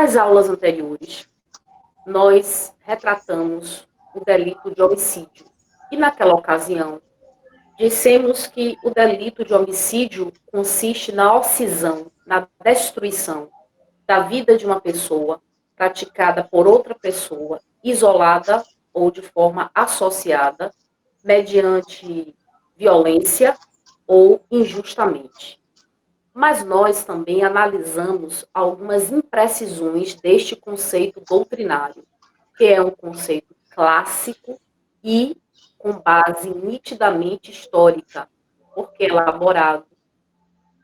Nas aulas anteriores, nós retratamos o delito de homicídio. E naquela ocasião, dissemos que o delito de homicídio consiste na ocisão, na destruição da vida de uma pessoa praticada por outra pessoa, isolada ou de forma associada, mediante violência ou injustamente. Mas nós também analisamos algumas imprecisões deste conceito doutrinário, que é um conceito clássico e com base nitidamente histórica, porque é elaborado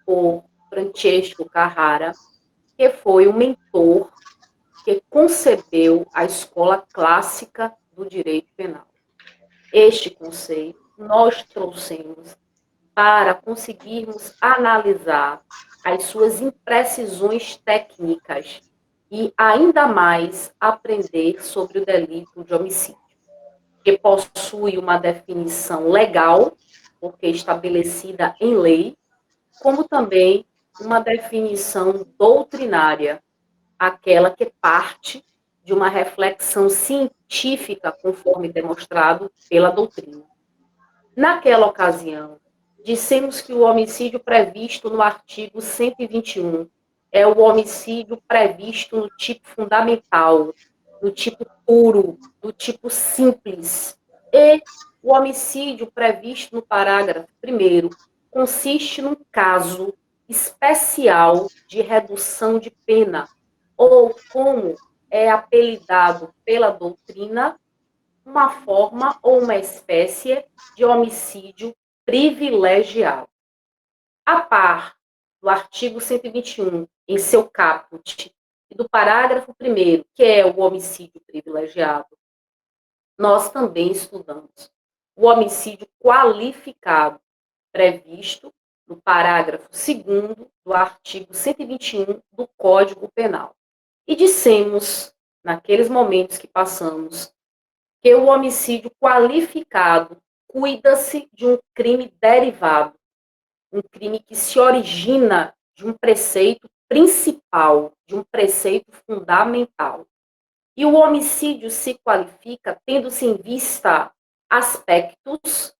por Francesco Carrara, que foi o mentor que concebeu a escola clássica do direito penal. Este conceito nós trouxemos para conseguirmos analisar as suas imprecisões técnicas e ainda mais aprender sobre o delito de homicídio, que possui uma definição legal, porque estabelecida em lei, como também uma definição doutrinária, aquela que parte de uma reflexão científica, conforme demonstrado pela doutrina. Naquela ocasião, dissemos que o homicídio previsto no artigo 121 é o homicídio previsto no tipo fundamental, no tipo puro, no tipo simples. E o homicídio previsto no parágrafo 1º consiste num caso especial de redução de pena, ou como é apelidado pela doutrina, uma forma ou uma espécie de homicídio privilegiado. A par do artigo 121, em seu caput, e do parágrafo 1º, que é o homicídio privilegiado, nós também estudamos o homicídio qualificado, previsto no parágrafo 2º do artigo 121 do Código Penal. E dissemos, naqueles momentos que passamos, que o homicídio qualificado cuida-se de um crime derivado, um crime que se origina de um preceito principal, de um preceito fundamental. E o homicídio se qualifica tendo-se em vista aspectos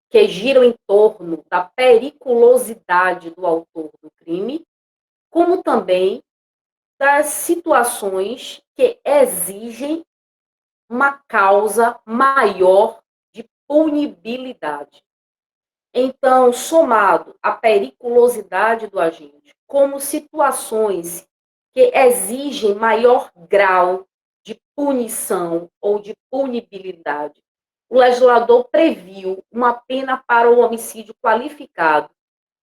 que giram em torno da periculosidade do autor do crime, como também das situações que exigem uma causa maior de punibilidade. Então, somado à periculosidade do agente, como situações que exigem maior grau de punição ou de punibilidade, o legislador previu uma pena para o homicídio qualificado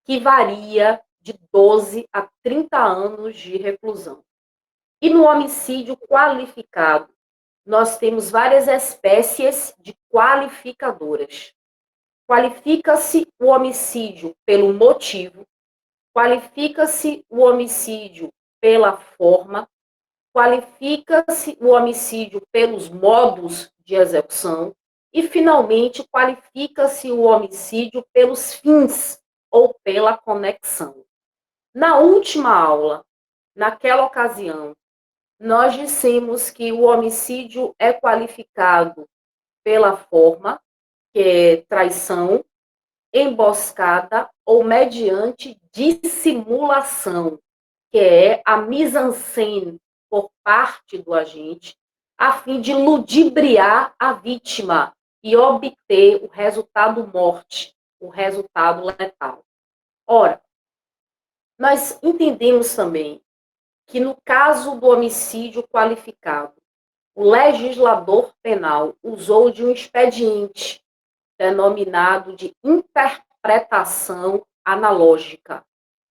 que varia de 12 a 30 anos de reclusão. E no homicídio qualificado, nós temos várias espécies de qualificadoras. Qualifica-se o homicídio pelo motivo, qualifica-se o homicídio pela forma, qualifica-se o homicídio pelos modos de execução e, finalmente, qualifica-se o homicídio pelos fins ou pela conexão. Na última aula, naquela ocasião, nós dissemos que o homicídio é qualificado pela forma, que é traição, emboscada ou mediante dissimulação, que é a mise-en-scène por parte do agente, a fim de ludibriar a vítima e obter o resultado morte, o resultado letal. Ora, nós entendemos também que no caso do homicídio qualificado, o legislador penal usou de um expediente denominado de interpretação analógica.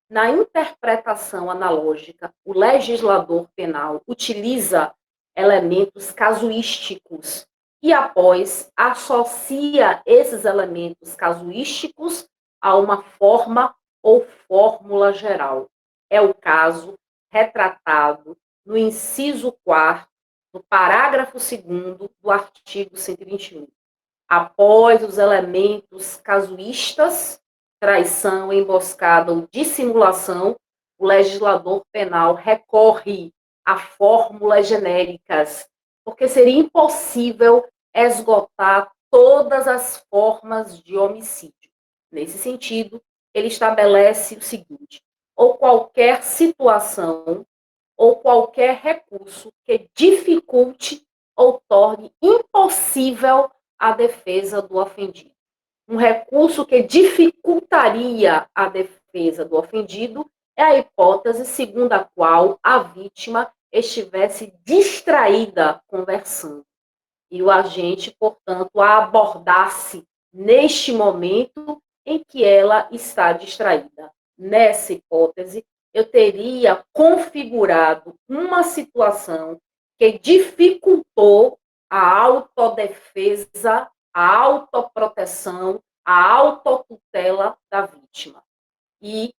Na interpretação analógica, o legislador penal utiliza elementos casuísticos e, após, associa esses elementos casuísticos a uma forma ou fórmula geral. É o caso retratado no inciso 4º do parágrafo 2º do artigo 121. Após os elementos casuístas, traição, emboscada ou dissimulação, o legislador penal recorre a fórmulas genéricas, porque seria impossível esgotar todas as formas de homicídio. Nesse sentido, ele estabelece o seguinte: ou qualquer situação ou qualquer recurso que dificulte ou torne impossível a defesa do ofendido. Um recurso que dificultaria a defesa do ofendido é a hipótese segundo a qual a vítima estivesse distraída conversando e o agente, portanto, a abordasse neste momento em que ela está distraída. Nessa hipótese, eu teria configurado uma situação que dificultou a autodefesa, a autoproteção, a autotutela da vítima. E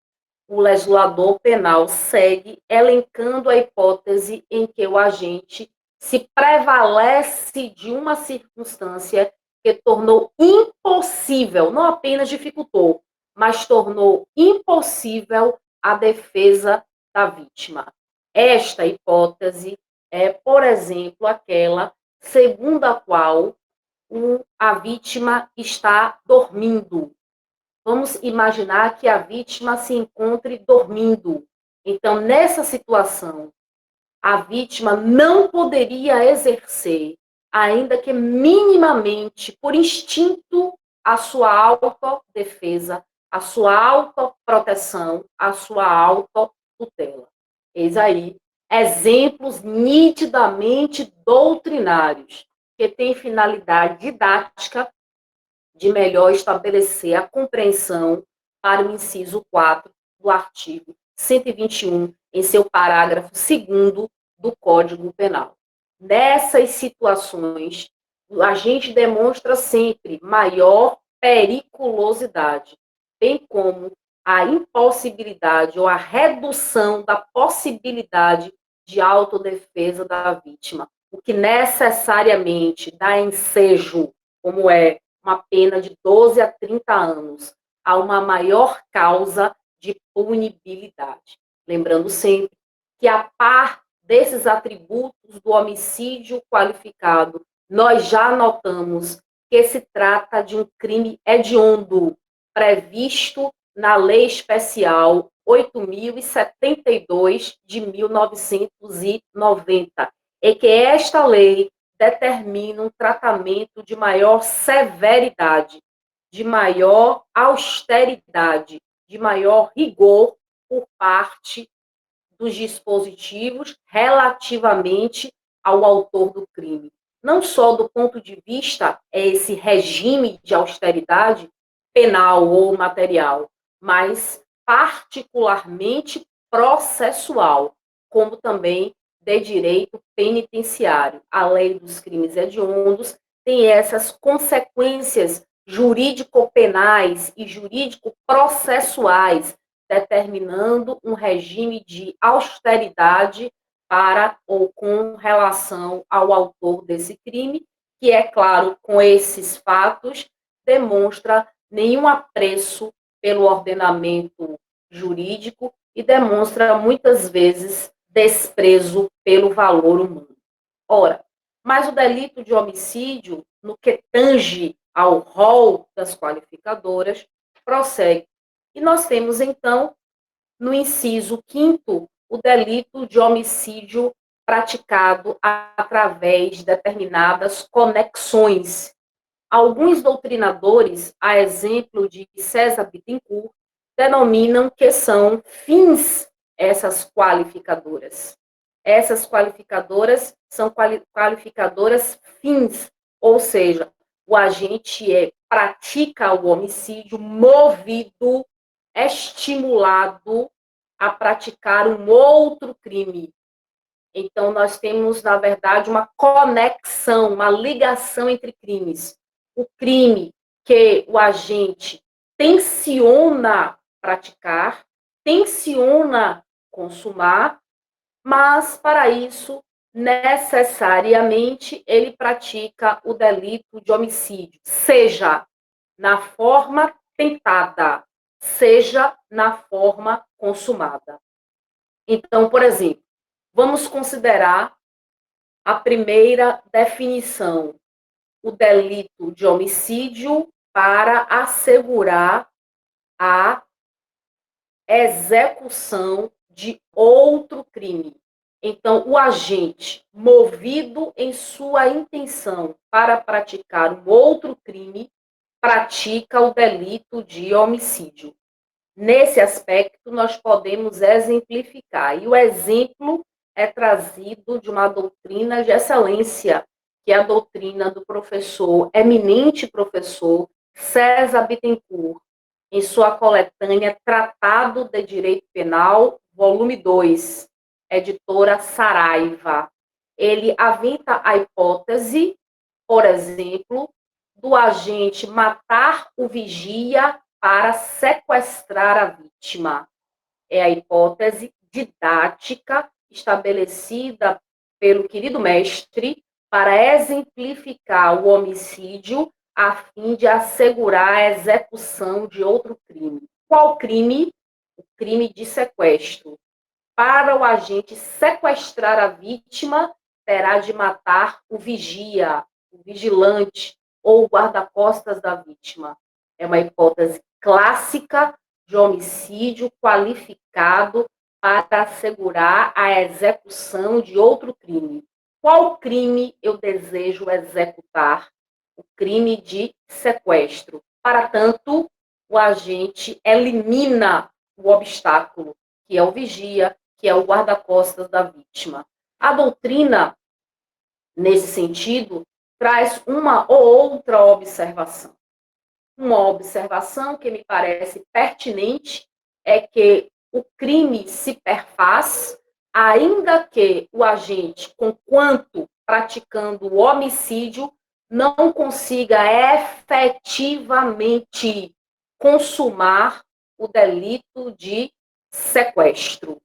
o legislador penal segue elencando a hipótese em que o agente se prevalece de uma circunstância que tornou impossível, não apenas dificultou, mas tornou impossível a defesa da vítima. Esta hipótese é, por exemplo, aquela segundo a qual a vítima está dormindo. Vamos imaginar que a vítima se encontre dormindo. Então, nessa situação, a vítima não poderia exercer, ainda que minimamente, por instinto, a sua autodefesa, a sua autoproteção, a sua autotutela. Eis aí exemplos nitidamente doutrinários, que têm finalidade didática de melhor estabelecer a compreensão para o inciso 4 do artigo 121, em seu parágrafo 2º do Código Penal. Nessas situações, a gente demonstra sempre maior periculosidade, bem como a impossibilidade ou a redução da possibilidade de autodefesa da vítima, o que necessariamente dá ensejo, como é uma pena de 12 a 30 anos, a uma maior causa de punibilidade. Lembrando sempre que, a par desses atributos do homicídio qualificado, nós já notamos que se trata de um crime hediondo, previsto na Lei Especial 8.072 de 1990, e que esta lei determina um tratamento de maior severidade, de maior austeridade, de maior rigor por parte dos dispositivos relativamente ao autor do crime. Não só do ponto de vista esse regime de austeridade penal ou material, mas particularmente processual, como também de direito penitenciário. A lei dos crimes hediondos tem essas consequências jurídico-penais e jurídico-processuais, determinando um regime de austeridade para ou com relação ao autor desse crime, que, é claro, com esses fatos, demonstra nenhum apreço pelo ordenamento jurídico e demonstra, muitas vezes, desprezo pelo valor humano. Ora, mas o delito de homicídio, no que tange ao rol das qualificadoras, prossegue. E nós temos, então, no inciso 5º, o delito de homicídio praticado através de determinadas conexões. Alguns doutrinadores, a exemplo de César Bittencourt, denominam que são fins essas qualificadoras. Essas qualificadoras são qualificadoras fins, ou seja, o agente pratica o homicídio movido, estimulado a praticar um outro crime. Então, nós temos, na verdade, uma conexão, uma ligação entre crimes. O crime que o agente tenciona praticar, tenciona consumar, mas, para isso, necessariamente, ele pratica o delito de homicídio, seja na forma tentada, seja na forma consumada. Então, por exemplo, Vamos considerar a primeira definição, o delito de homicídio para assegurar a execução de outro crime. Então, o agente, movido em sua intenção para praticar um outro crime, pratica o delito de homicídio. Nesse aspecto, nós podemos exemplificar, e o exemplo é trazido de uma doutrina de excelência, que é a doutrina do professor, eminente professor César Bittencourt, em sua coletânea Tratado de Direito Penal, volume 2, editora Saraiva. Ele aventa a hipótese, por exemplo, do agente matar o vigia para sequestrar a vítima. É a hipótese didática estabelecida pelo querido mestre para exemplificar o homicídio a fim de assegurar a execução de outro crime. Qual crime? O crime de sequestro. Para o agente sequestrar a vítima, terá de matar o vigia, o vigilante ou o guarda-costas da vítima. É uma hipótese clássica de homicídio qualificado para assegurar a execução de outro crime. Qual crime eu desejo executar? O crime de sequestro. Para tanto, o agente elimina o obstáculo, que é o vigia, que é o guarda-costas da vítima. A doutrina, nesse sentido, traz uma ou outra observação. Uma observação que me parece pertinente é que o crime se perfaz, ainda que o agente, conquanto praticando o homicídio, não consiga efetivamente consumar o delito de sequestro.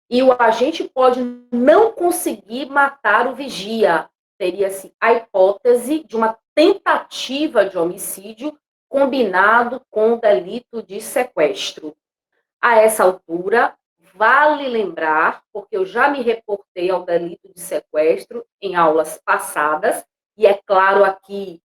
E o agente pode não conseguir matar o vigia. Teria-se a hipótese de uma tentativa de homicídio combinado com o delito de sequestro. A essa altura, vale lembrar, porque eu já me reportei ao delito de sequestro em aulas passadas, e é claro aqui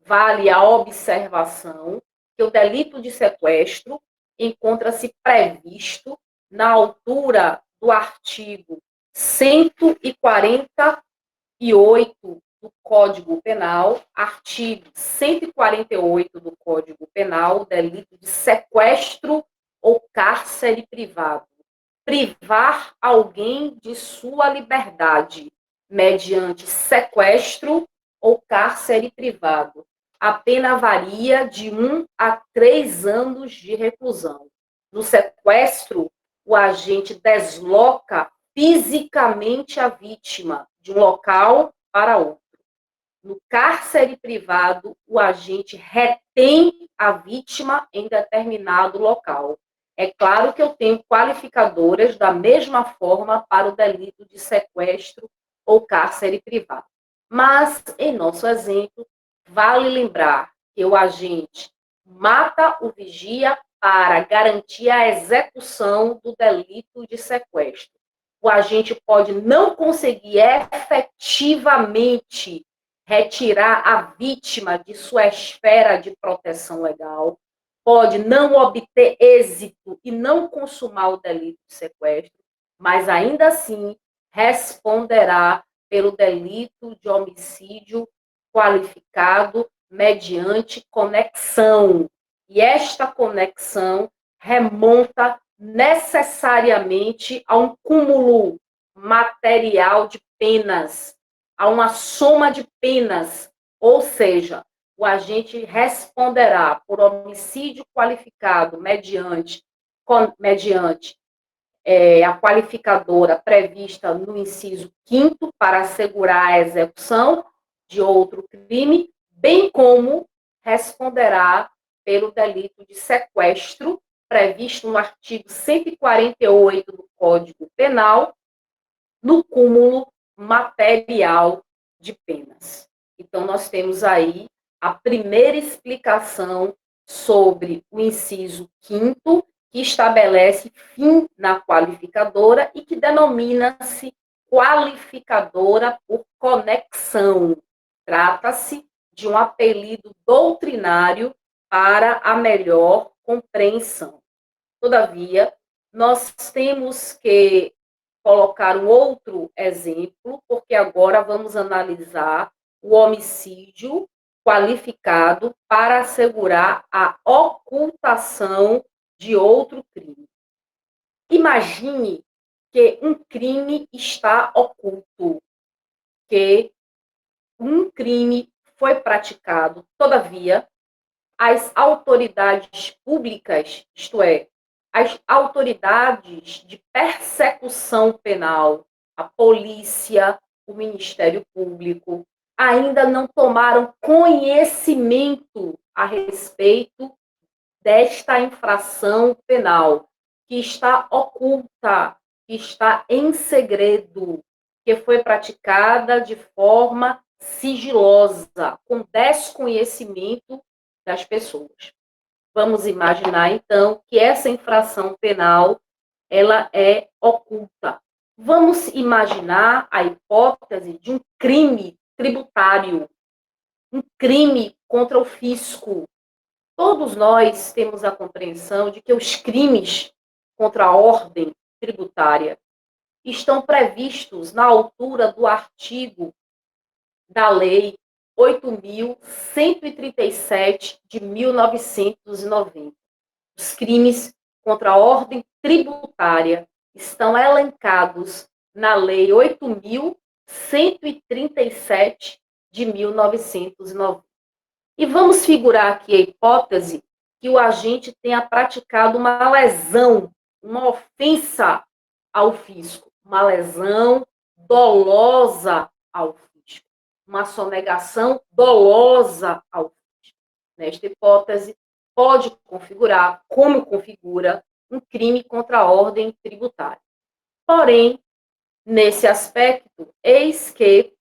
vale a observação que o delito de sequestro encontra-se previsto na altura do artigo 148 do Código Penal, artigo 148 do Código Penal, delito de sequestro ou cárcere privado. Privar alguém de sua liberdade mediante sequestro ou cárcere privado. A pena varia de 1 a 3 anos de reclusão. No sequestro, o agente desloca fisicamente a vítima de um local para outro. No cárcere privado, o agente retém a vítima em determinado local. É claro que eu tenho qualificadoras da mesma forma para o delito de sequestro ou cárcere privado. Mas, em nosso exemplo, vale lembrar que o agente mata o vigia para garantir a execução do delito de sequestro. O agente pode não conseguir efetivamente retirar a vítima de sua esfera de proteção legal, pode não obter êxito e não consumar o delito de sequestro, mas ainda assim responderá pelo delito de homicídio qualificado mediante conexão. E esta conexão remonta necessariamente a um cúmulo material de penas, a uma soma de penas, ou seja, o agente responderá por homicídio qualificado mediante a qualificadora prevista no inciso 5º para assegurar a execução de outro crime, bem como responderá pelo delito de sequestro previsto no artigo 148 do Código Penal, no cúmulo material de penas. Então, nós temos aí a primeira explicação sobre o inciso 5º, que estabelece fim na qualificadora e que denomina-se qualificadora por conexão. Trata-se de um apelido doutrinário para a melhor compreensão. Todavia, nós temos que colocar um outro exemplo, porque agora vamos analisar o homicídio qualificado para assegurar a ocultação de outro crime. Imagine que um crime está oculto, que um crime foi praticado, todavia, as autoridades públicas, isto é, as autoridades de persecução penal, a polícia, o Ministério Público, ainda não tomaram conhecimento a respeito desta infração penal, que está oculta, que está em segredo, que foi praticada de forma sigilosa, com desconhecimento das pessoas. Vamos imaginar, então, que essa infração penal ela é oculta. Vamos imaginar a hipótese de um crime tributário, um crime contra o fisco. Todos nós temos a compreensão de que os crimes contra a ordem tributária estão previstos na altura do artigo da Lei 8.137 de 1990. Os crimes contra a ordem tributária estão elencados na Lei 8.137 de 1990. E vamos figurar aqui a hipótese que o agente tenha praticado uma lesão, uma ofensa ao fisco, uma lesão dolosa ao fisco, uma sonegação dolosa ao fisco. Nesta hipótese, pode configurar, como configura, um crime contra a ordem tributária. Porém, nesse aspecto, eis que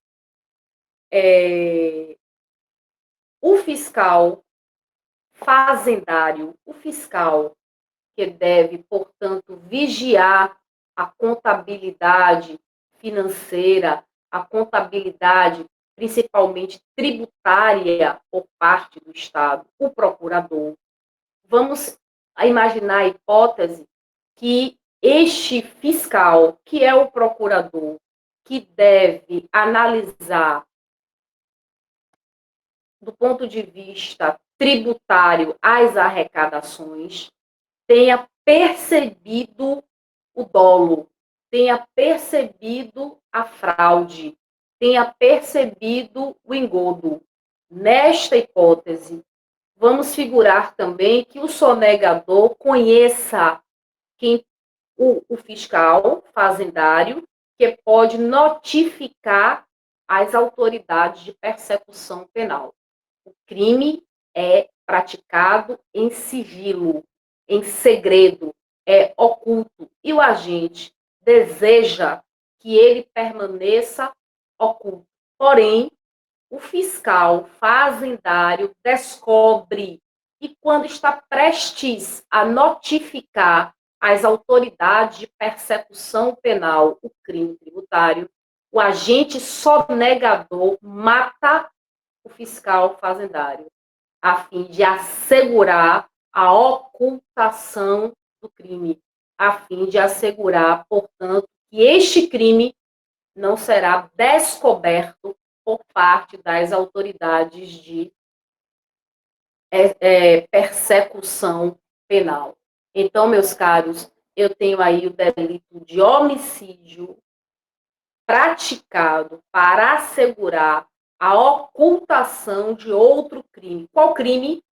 o fiscal fazendário, o fiscal que deve, portanto, vigiar a contabilidade financeira, a contabilidade principalmente tributária por parte do Estado, o procurador. Vamos imaginar a hipótese que este fiscal, que é o procurador, que deve analisar do ponto de vista tributário as arrecadações, tenha percebido o dolo, tenha percebido a fraude, tenha percebido o engodo. Nesta hipótese, vamos figurar também que o sonegador conheça o fiscal fazendário, que pode notificar as autoridades de persecução penal. O crime é praticado em sigilo, em segredo, é oculto. E o agente deseja que ele permaneça oculto. Porém, o fiscal fazendário descobre e quando está prestes a notificar às autoridades de persecução penal o crime tributário, o agente sonegador mata o fiscal fazendário, a fim de assegurar a ocultação do crime, a fim de assegurar, portanto, que este crime não será descoberto por parte das autoridades de persecução penal. Então, meus caros, eu tenho aí o delito de homicídio praticado para assegurar a ocultação de outro crime. Qual crime?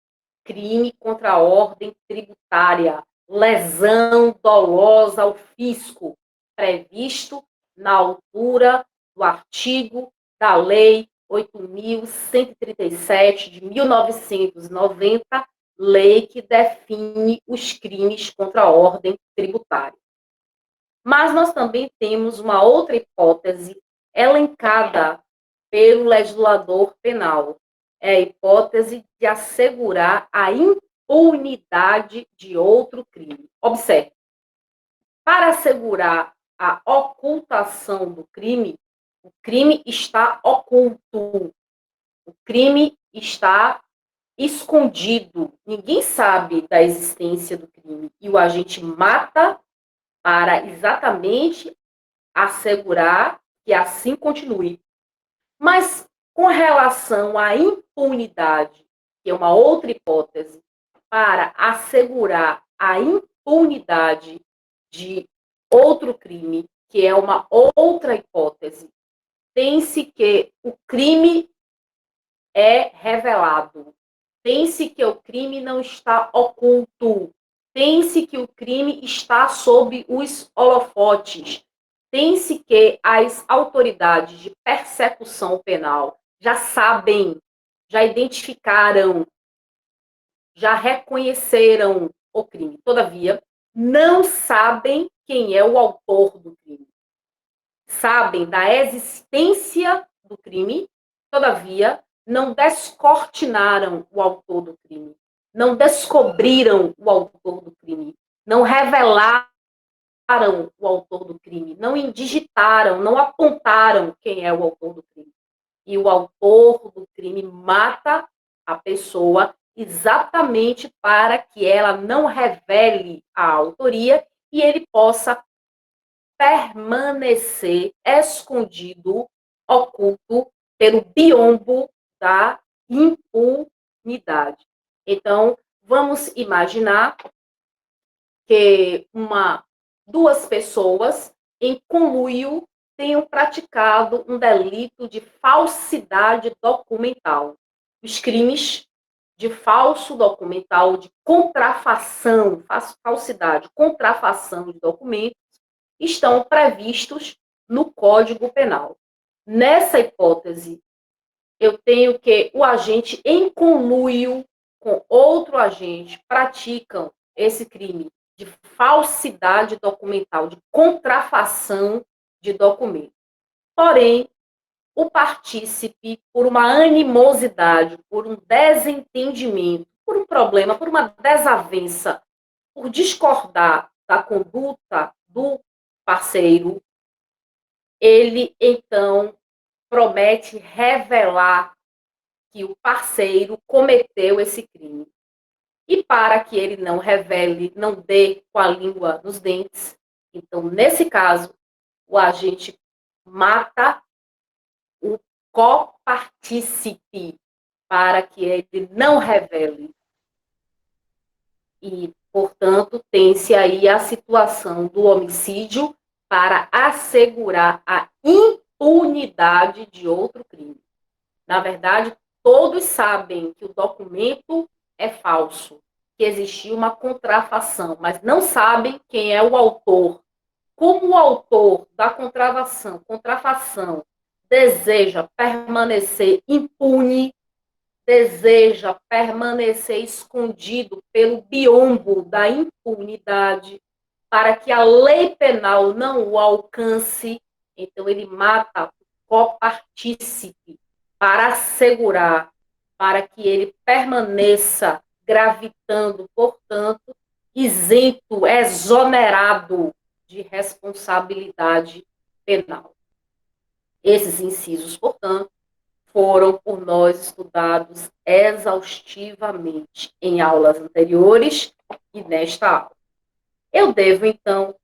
Crime contra a ordem tributária, lesão dolosa ao fisco, previsto na altura do artigo da Lei 8.137 de 1990, lei que define os crimes contra a ordem tributária. Mas nós também temos uma outra hipótese elencada pelo legislador penal. É a hipótese de assegurar a impunidade de outro crime. Observe, para assegurar a ocultação do crime, o crime está oculto, o crime está escondido, ninguém sabe da existência do crime, e o agente mata para exatamente assegurar que assim continue. Mas com relação à impunidade, que é uma outra hipótese, para assegurar a impunidade de outro crime, que é uma outra hipótese, tem-se que o crime é revelado, tem-se que o crime não está oculto, tem-se que o crime está sob os holofotes, tem-se que as autoridades de persecução penal já sabem, já identificaram, já reconheceram o crime. Todavia, não sabem quem é o autor do crime. Sabem da existência do crime, todavia, não descortinaram o autor do crime, não descobriram o autor do crime, não revelaram o autor do crime, não indigitaram, não apontaram quem é o autor do crime. E o autor do crime mata a pessoa exatamente para que ela não revele a autoria e ele possa permanecer escondido, oculto, pelo biombo da impunidade. Então, vamos imaginar que duas pessoas em conluio tenham praticado um delito de falsidade documental. Os crimes de falso documental, de contrafação, falsidade, contrafação de documentos, estão previstos no Código Penal. Nessa hipótese, eu tenho que o agente em conluio com outro agente praticam esse crime de falsidade documental, de contrafação de documento. Porém, o partícipe, por uma animosidade, por um desentendimento, por um problema, por uma desavença, por discordar da conduta do parceiro, ele então promete revelar que o parceiro cometeu esse crime. E para que ele não revele, não dê com a língua nos dentes, então, nesse caso, o agente mata o copartícipe para que ele não revele. E, portanto, tem-se aí a situação do homicídio para assegurar a impunidade de outro crime. Na verdade, todos sabem que o documento é falso, que existiu uma contrafação, mas não sabem quem é o autor. Como o autor da contrafação deseja permanecer impune, deseja permanecer escondido pelo biombo da impunidade, para que a lei penal não o alcance, então ele mata o copartícipe para assegurar, para que ele permaneça gravitando, portanto, isento, exonerado de responsabilidade penal. Esses incisos, portanto, foram por nós estudados exaustivamente em aulas anteriores e nesta aula. Eu devo, então,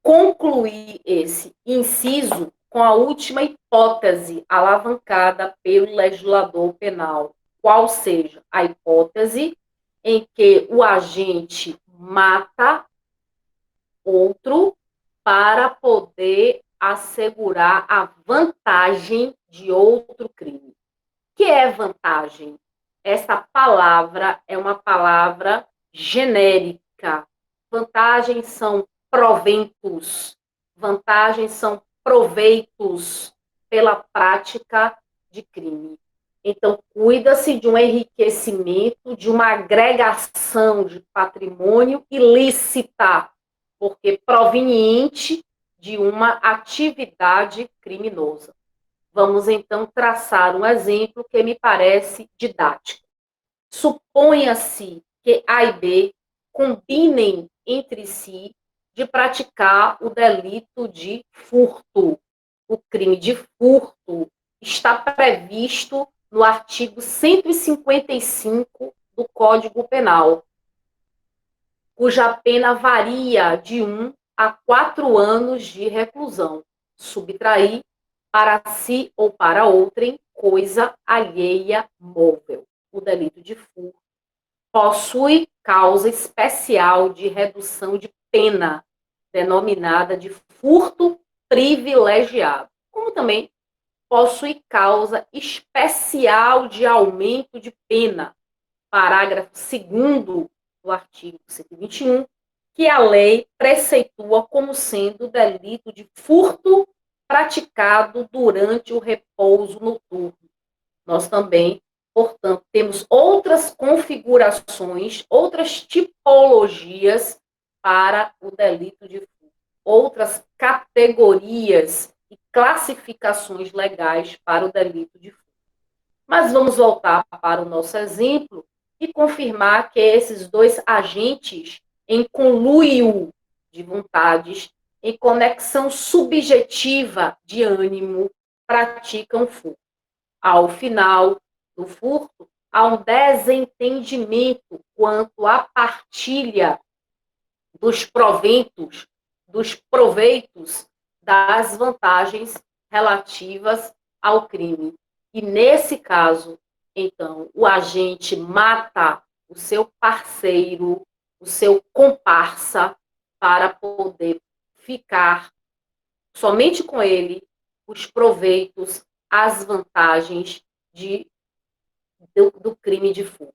concluir esse inciso com a última hipótese alavancada pelo legislador penal, qual seja a hipótese em que o agente mata outro para poder assegurar a vantagem de outro crime. O que é vantagem? Essa palavra é uma palavra genérica. Vantagens são proventos, vantagens são proveitos pela prática de crime. Então, cuida-se de um enriquecimento, de uma agregação de patrimônio ilícita, porque proveniente de uma atividade criminosa. Vamos, então, traçar um exemplo que me parece didático. Suponha-se que A e B combinem entre si de praticar o delito de furto. O crime de furto está previsto no artigo 155 do Código Penal, cuja pena varia de 1 a 4 anos de reclusão. Subtrair para si ou para outrem coisa alheia móvel. O delito de furto possui causa especial de redução de pena, denominada de furto privilegiado, como também possui causa especial de aumento de pena, parágrafo 2º do artigo 121, que a lei preceitua como sendo o delito de furto praticado durante o repouso noturno. Nós também, portanto, temos outras configurações, outras tipologias para o delito de furto, outras categorias e classificações legais para o delito de furto. Mas vamos voltar para o nosso exemplo e confirmar que esses dois agentes, em conluio de vontades, em conexão subjetiva de ânimo, praticam furto. Ao final do furto, há um desentendimento quanto à partilha dos proveitos das vantagens relativas ao crime. E nesse caso, então, o agente mata o seu parceiro, o seu comparsa, para poder ficar somente com ele os proveitos, as vantagens do crime de furto.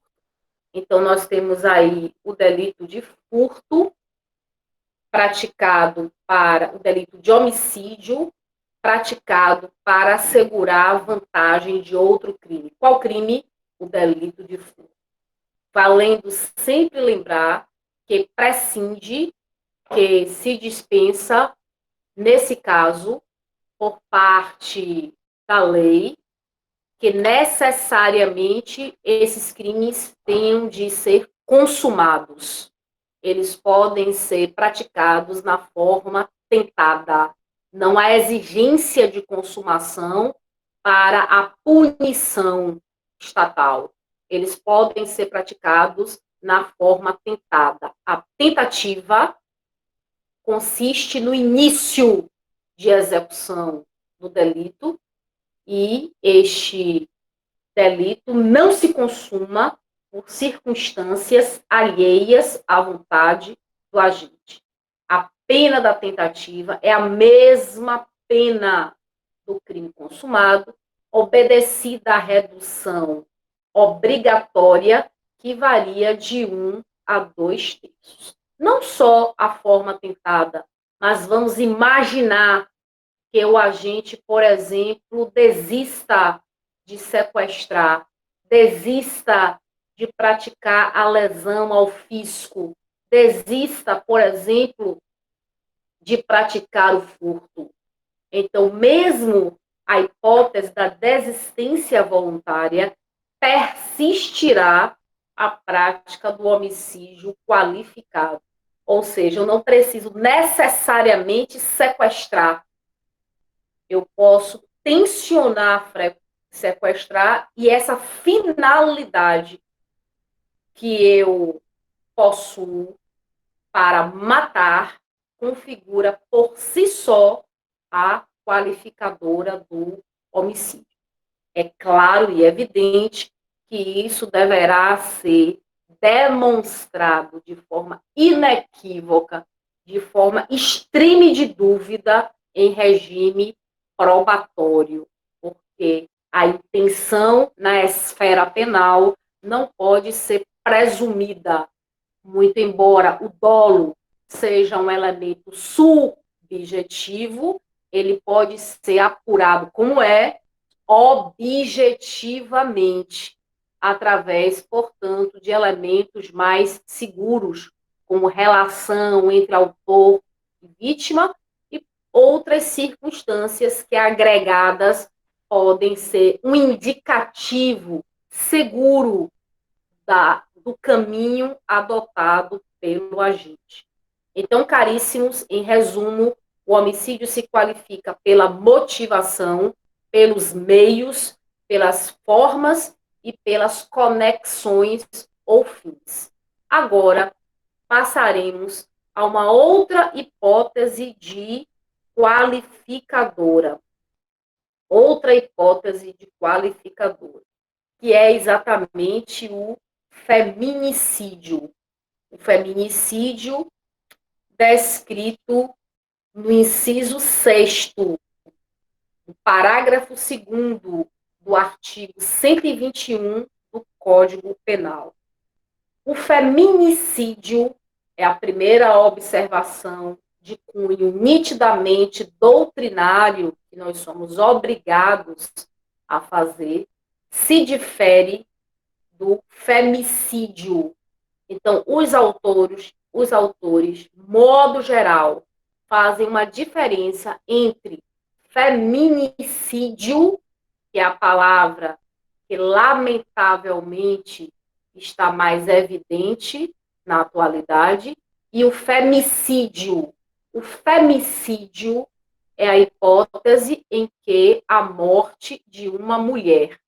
Então, nós temos aí o delito de furto praticado para o delito de homicídio, praticado para assegurar a vantagem de outro crime. Qual crime? O delito de furto. Valendo sempre lembrar que prescinde, que se dispensa, nesse caso, por parte da lei, que necessariamente esses crimes tenham de ser consumados. Eles podem ser praticados na forma tentada. Não há exigência de consumação para a punição estatal. Eles podem ser praticados na forma tentada. A tentativa consiste no início de execução do delito e este delito não se consuma por circunstâncias alheias à vontade do agente. A pena da tentativa é a mesma pena do crime consumado, obedecida à redução obrigatória, que varia de 1 a 2/3. Não só a forma tentada, mas vamos imaginar que o agente, por exemplo, desista de sequestrar, desista de praticar a lesão ao fisco, desista, por exemplo, de praticar o furto. Então, mesmo a hipótese da desistência voluntária, persistirá a prática do homicídio qualificado. Ou seja, eu não preciso necessariamente sequestrar. Eu posso tensionar sequestrar, e essa finalidade que eu possuo para matar configura por si só a qualificadora do homicídio. É claro e evidente que isso deverá ser demonstrado de forma inequívoca, de forma extreme de dúvida, em regime probatório, porque a intenção na esfera penal não pode ser presumida, muito embora o dolo seja um elemento subjetivo, ele pode ser apurado como é, objetivamente, através, portanto, de elementos mais seguros, como relação entre autor e vítima, e outras circunstâncias que, agregadas, podem ser um indicativo seguro do caminho adotado pelo agente. Então, caríssimos, em resumo, o homicídio se qualifica pela motivação, pelos meios, pelas formas e pelas conexões ou fins. Agora, passaremos a uma outra hipótese de qualificadora. Outra hipótese de qualificadora, que é exatamente o feminicídio. O feminicídio descrito no inciso 6º, do parágrafo 2º do artigo 121 do Código Penal. O feminicídio é a primeira observação de cunho nitidamente doutrinário que nós somos obrigados a fazer, se difere do femicídio. Então, os autores, modo geral, fazem uma diferença entre feminicídio, que é a palavra que lamentavelmente está mais evidente na atualidade, e o femicídio. O femicídio é a hipótese em que a morte de uma mulher,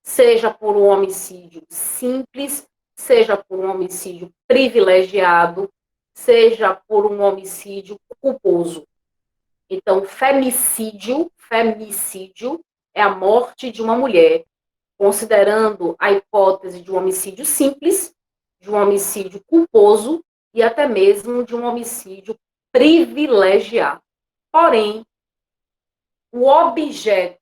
seja por um homicídio simples, seja por um homicídio privilegiado, seja por um homicídio culposo. Então, femicídio é a morte de uma mulher, considerando a hipótese de um homicídio simples, de um homicídio culposo e até mesmo de um homicídio privilegiado. Porém, o objeto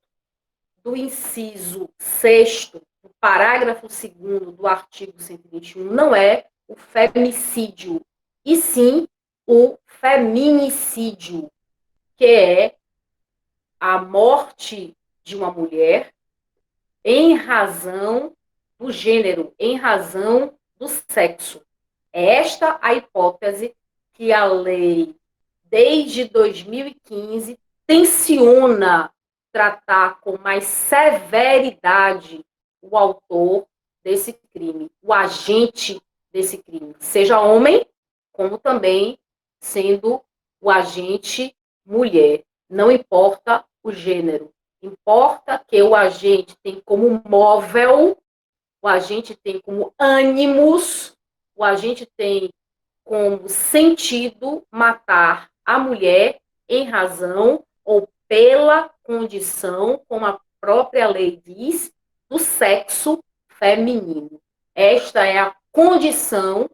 do inciso 6º, do parágrafo 2º do artigo 121, não é o femicídio, e sim o feminicídio, que é a morte de uma mulher em razão do gênero, em razão do sexo. É esta a hipótese que a lei, desde 2015, tenciona tratar com mais severidade o autor desse crime, o agente desse crime, seja homem, como também sendo o agente mulher. Não importa o gênero, importa que o agente tem como móvel, o agente tem como ânimos, o agente tem como sentido matar a mulher em razão ou pela condição, como a própria lei diz, do sexo feminino. Esta é a condição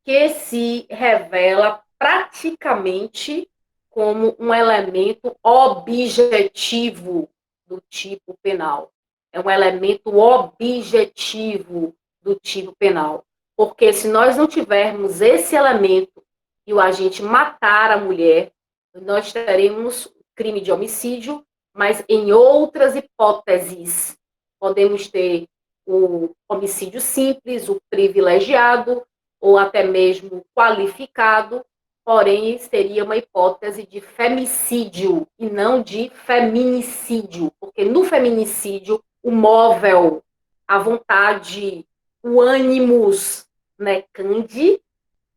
que se revela praticamente como um elemento objetivo do tipo penal. É um elemento objetivo do tipo penal. Porque se nós não tivermos esse elemento e o agente matar a mulher, nós teremos crime de homicídio, mas em outras hipóteses. Podemos ter o homicídio simples, o privilegiado, ou até mesmo qualificado, porém seria uma hipótese de femicídio e não de feminicídio, porque no feminicídio o móvel, a vontade, o ânimos necandi,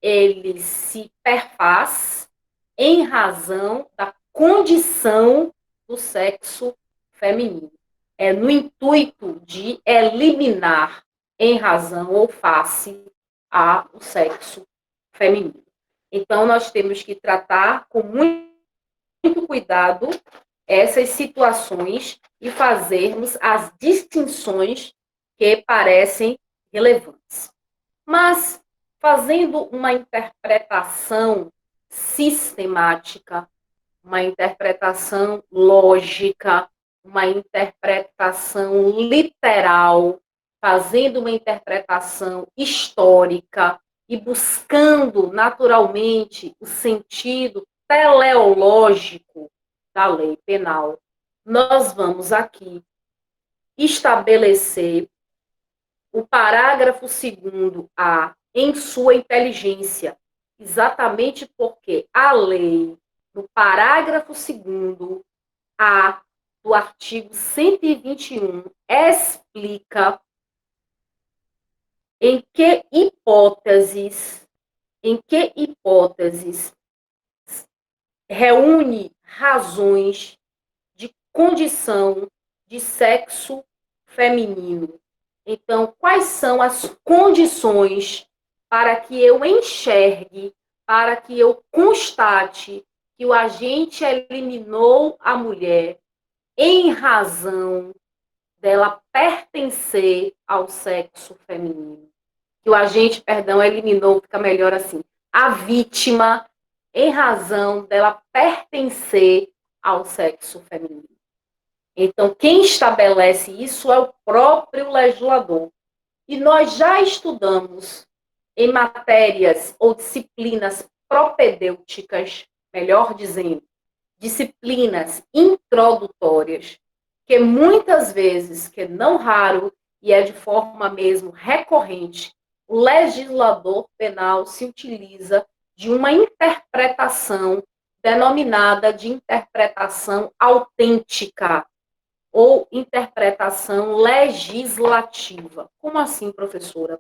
ele se perfaz em razão da condição do sexo feminino. É no intuito de eliminar em razão ou face ao sexo feminino. Então, nós temos que tratar com muito cuidado essas situações e fazermos as distinções que parecem relevantes. Mas, fazendo uma interpretação sistemática, uma interpretação lógica, uma interpretação literal, fazendo uma interpretação histórica e buscando naturalmente o sentido teleológico da lei penal, nós vamos aqui estabelecer o parágrafo 2º-A em sua inteligência, exatamente porque a lei, no parágrafo 2º-A do artigo 121, explica em que hipóteses em que hipóteses reúne razões de condição de sexo feminino. Então, quais são as condições para que eu enxergue, para que eu constate que o agente eliminou a mulher em razão dela pertencer ao sexo feminino? Que o agente, perdão, eliminou, fica melhor assim, a vítima em razão dela pertencer ao sexo feminino. Então, quem estabelece isso é o próprio legislador. E nós já estudamos em matérias ou disciplinas propedêuticas, melhor dizendo, disciplinas introdutórias, que muitas vezes, que não raro, e é de forma mesmo recorrente, o legislador penal se utiliza de uma interpretação denominada de interpretação autêntica ou interpretação legislativa. Como assim, professora?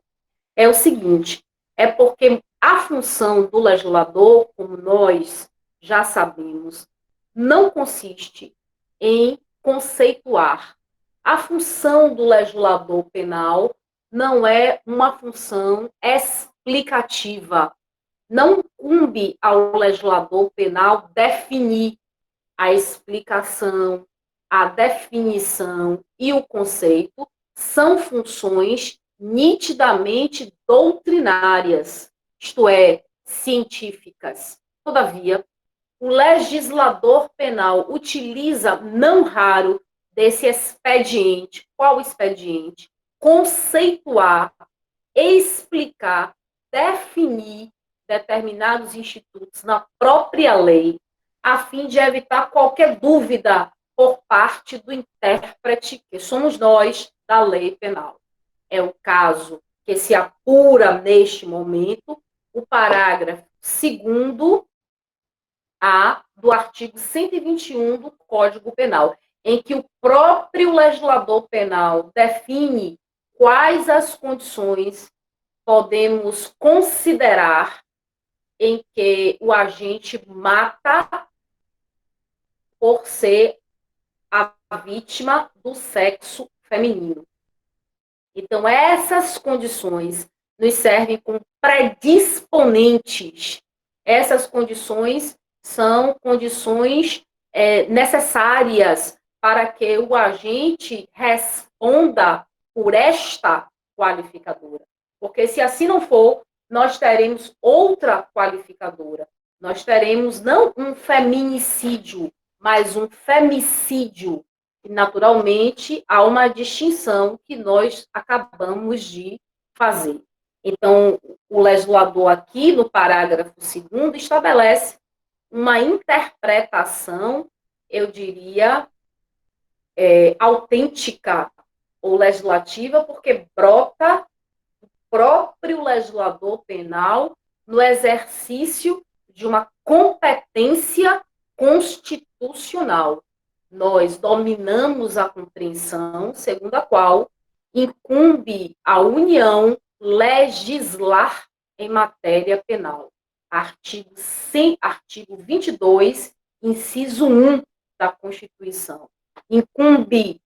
É o seguinte, é porque a função do legislador, como nós já sabemos, não consiste em conceituar. A função do legislador penal não é uma função explicativa. Não cumbe ao legislador penal definir a explicação, a definição e o conceito são funções nitidamente doutrinárias, isto é, científicas. Todavia, o legislador penal utiliza, não raro, desse expediente. Qual expediente? Conceituar, explicar, definir determinados institutos na própria lei, a fim de evitar qualquer dúvida por parte do intérprete, que somos nós, da lei penal. É o caso que se apura neste momento o parágrafo 2º do artigo 121 do Código Penal, em que o próprio legislador penal define quais as condições podemos considerar em que o agente mata por ser a vítima do sexo feminino. Então, essas condições nos servem como predisponentes. Essas condições são condições necessárias para que o agente responda por esta qualificadora. Porque se assim não for, nós teremos outra qualificadora. Nós teremos não um feminicídio, mas um femicídio. E, naturalmente, há uma distinção que nós acabamos de fazer. Então, o legislador aqui, no parágrafo 2º, estabelece uma interpretação, eu diria, autêntica ou legislativa, porque brota do próprio legislador penal no exercício de uma competência constitucional. Nós dominamos a compreensão segundo a qual incumbe à União legislar em matéria penal. Artigo 22, inciso 1 da Constituição. Incumbe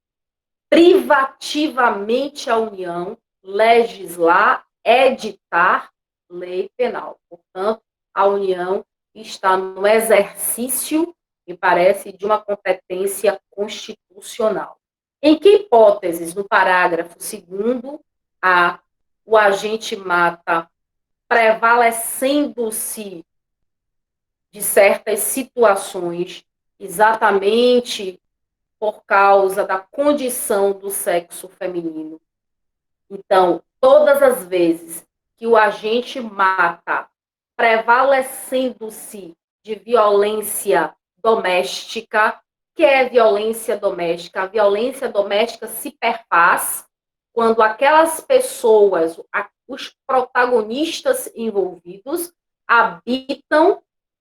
privativamente à União legislar, editar lei penal. Portanto, a União está no exercício, me parece, de uma competência constitucional. Em que hipóteses, no parágrafo 2º, o agente mata prevalecendo-se de certas situações, exatamente por causa da condição do sexo feminino. Então, todas as vezes que o agente mata prevalecendo-se de violência doméstica, que é violência doméstica? A violência doméstica se perfaz quando aquelas pessoas, os protagonistas envolvidos,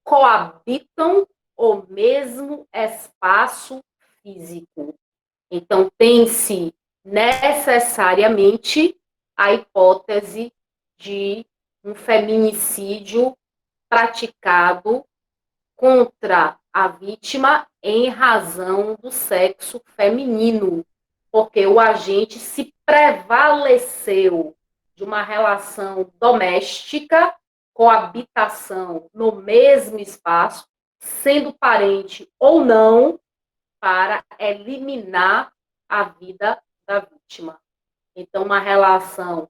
coabitam o mesmo espaço físico. Então, tem-se necessariamente a hipótese de um feminicídio praticado contra a vítima em razão do sexo feminino, porque o agente se prevaleceu de uma relação doméstica, coabitação no mesmo espaço, sendo parente ou não, para eliminar a vida da vítima. Então, uma relação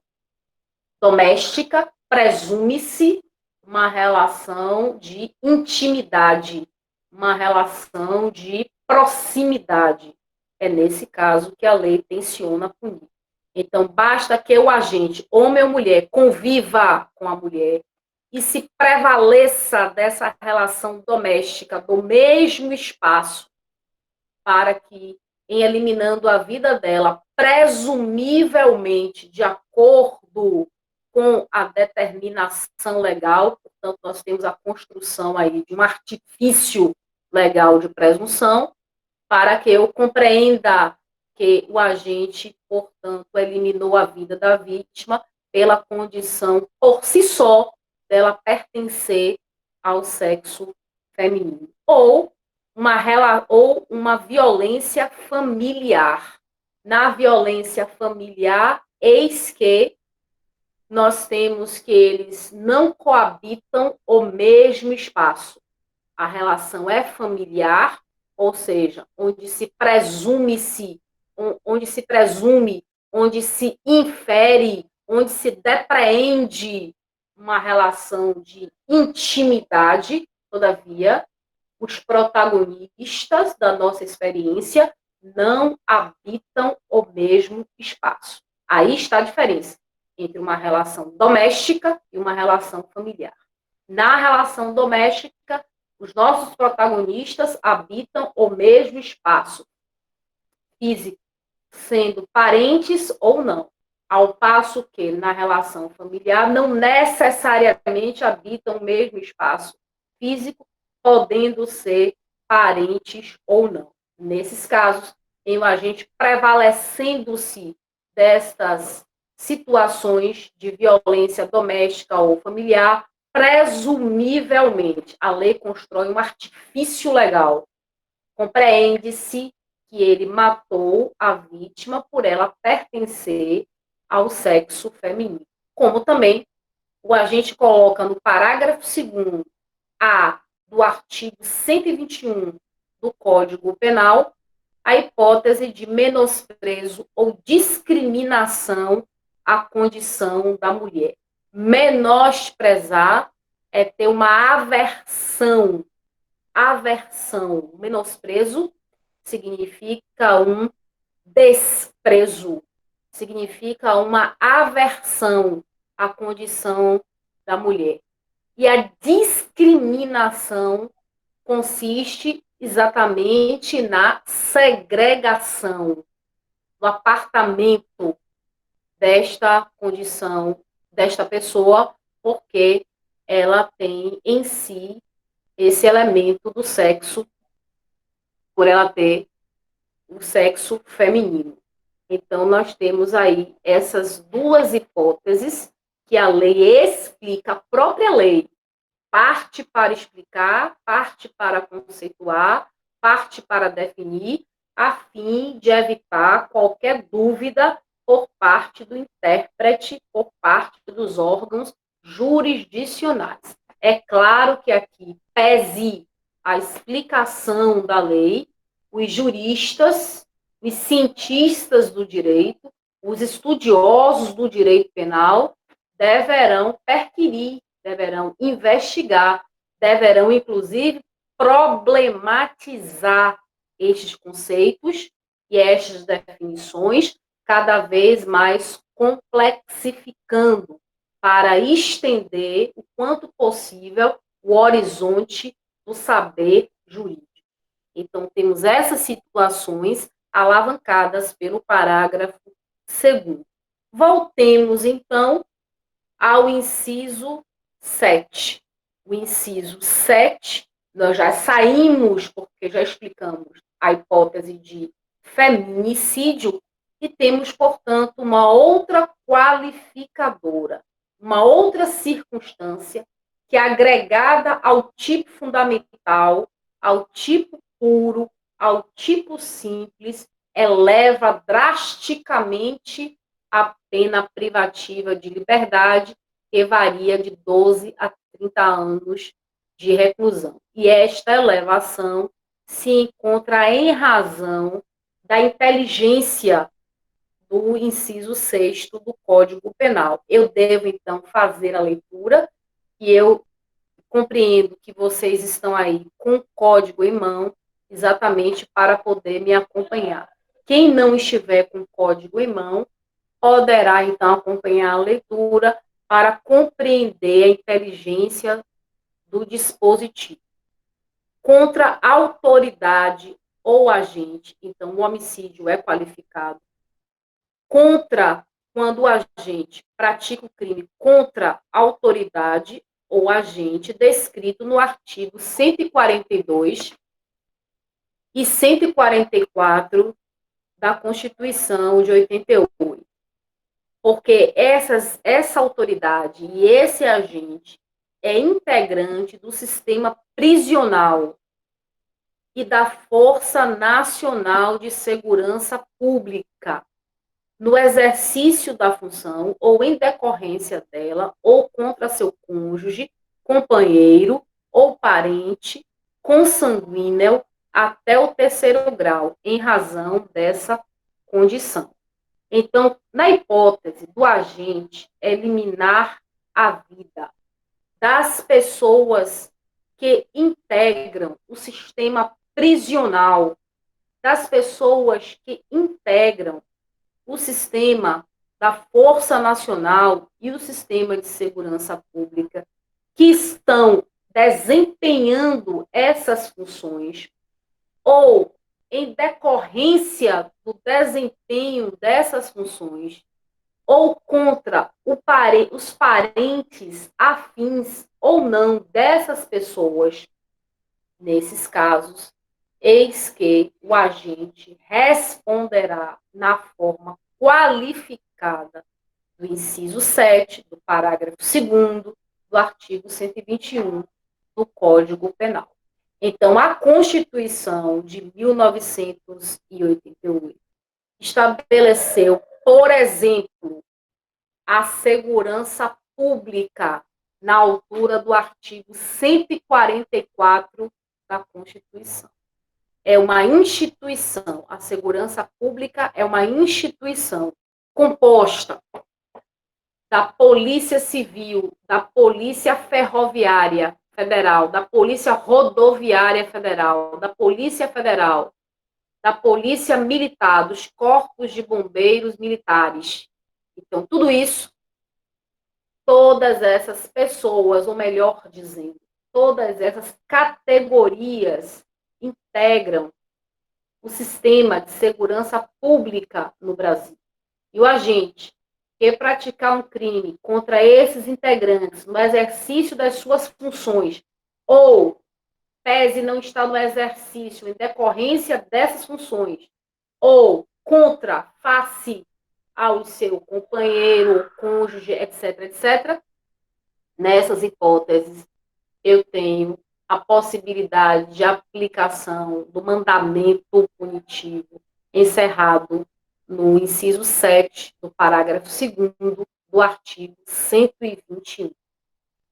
doméstica presume-se uma relação de intimidade, uma relação de proximidade. É nesse caso que a lei tenciona punir. Então, basta que o agente, homem ou mulher, conviva com a mulher e se prevaleça dessa relação doméstica do mesmo espaço para que, em eliminando a vida dela, presumivelmente de acordo com a determinação legal, portanto, nós temos a construção aí de um artifício legal de presunção, para que eu compreenda que o agente, portanto, eliminou a vida da vítima pela condição, por si só, dela pertencer ao sexo feminino. Ou uma violência familiar. Na violência familiar, eis que nós temos que eles não coabitam o mesmo espaço. A relação é familiar, ou seja, onde se presume, onde se infere, onde se depreende uma relação de intimidade, todavia, os protagonistas da nossa experiência não habitam o mesmo espaço. Aí está a diferença entre uma relação doméstica e uma relação familiar. Na relação doméstica, os nossos protagonistas habitam o mesmo espaço físico, sendo parentes ou não. Ao passo que, na relação familiar, não necessariamente habitam o mesmo espaço físico, podendo ser parentes ou não. Nesses casos, tem o agente prevalecendo-se destas situações de violência doméstica ou familiar, presumivelmente, a lei constrói um artifício legal. Compreende-se que ele matou a vítima por ela pertencer ao sexo feminino. Como também o agente coloca no parágrafo 2º A do artigo 121 do Código Penal a hipótese de menosprezo ou discriminação à condição da mulher. Menosprezar é ter uma aversão. Aversão, menosprezo significa um desprezo, significa uma aversão à condição da mulher. E a discriminação consiste exatamente na segregação, no apartamento desta condição, desta pessoa, porque ela tem em si esse elemento do sexo, por ela ter o sexo feminino. Então, nós temos aí essas duas hipóteses que a lei explica, a própria lei, parte para explicar, parte para conceituar, parte para definir, a fim de evitar qualquer dúvida por parte do intérprete, por parte dos órgãos jurisdicionais. É claro que aqui, pese a explicação da lei, os juristas, os cientistas do direito, os estudiosos do direito penal deverão perquirir, deverão investigar, deverão, inclusive, problematizar estes conceitos e estas definições, cada vez mais complexificando, para estender o quanto possível o horizonte do saber jurídico. Então, temos essas situações alavancadas pelo parágrafo 2º. Voltemos, então, ao inciso 7. O inciso 7, nós já saímos, porque já explicamos a hipótese de feminicídio, e temos, portanto, uma outra qualificadora. uma outra circunstância que, agregada ao tipo fundamental, ao tipo puro, ao tipo simples, eleva drasticamente a pena privativa de liberdade, que varia de 12 a 30 anos de reclusão. E esta elevação se encontra em razão da inteligência do inciso 6º do Código Penal. Eu devo, então, fazer a leitura, e eu compreendo que vocês estão aí com o código em mão, exatamente para poder me acompanhar. Quem não estiver com o código em mão, poderá, então, acompanhar a leitura para compreender a inteligência do dispositivo. Contra a autoridade ou agente, então, o homicídio é qualificado. Contra, quando o agente pratica o crime contra a autoridade ou agente descrito no artigo 142 e 144 da Constituição de 88. Porque essa autoridade e esse agente é integrante do sistema prisional e da Força Nacional de Segurança Pública, no exercício da função ou em decorrência dela, ou contra seu cônjuge, companheiro ou parente consanguíneo até o 3º grau, em razão dessa condição. Então, na hipótese do agente eliminar a vida das pessoas que integram o sistema prisional, das pessoas que integram o sistema da Força Nacional e o sistema de segurança pública, que estão desempenhando essas funções, ou em decorrência do desempenho dessas funções, ou contra os parentes afins ou não dessas pessoas, nesses casos, eis que o agente responderá na forma qualificada do inciso 7, do parágrafo 2º do artigo 121 do Código Penal. Então, a Constituição de 1988 estabeleceu, por exemplo, a segurança pública na altura do artigo 144 da Constituição. É uma instituição, a segurança pública é uma instituição composta da Polícia Civil, da Polícia Ferroviária Federal, da Polícia Rodoviária Federal, da Polícia Federal, da Polícia Militar, dos corpos de bombeiros militares. Então, tudo isso, todas essas pessoas, ou melhor dizendo, todas essas categorias integram o sistema de segurança pública no Brasil. E o agente que praticar um crime contra esses integrantes no exercício das suas funções, ou pese não estar no exercício em decorrência dessas funções, ou contra face ao seu companheiro, cônjuge, etc., etc., nessas hipóteses, eu tenho a possibilidade de aplicação do mandamento punitivo encerrado no inciso 7 do parágrafo 2º do artigo 121.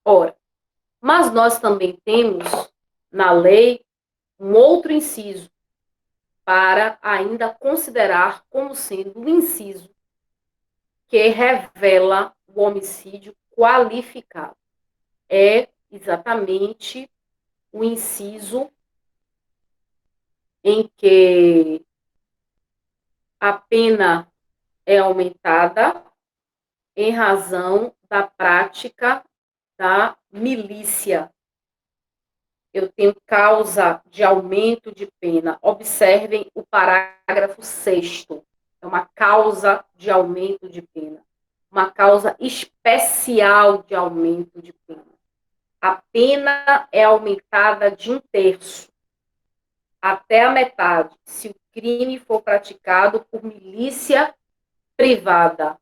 Ora, mas nós também temos na lei um outro inciso para ainda considerar como sendo o inciso que revela o homicídio qualificado. É exatamente o inciso em que a pena é aumentada em razão da prática da milícia. Eu tenho causa de aumento de pena. Observem o parágrafo 6º. É uma causa de aumento de pena. Uma causa especial de aumento de pena. A pena é aumentada de 1/3 até a metade, se o crime for praticado por milícia privada.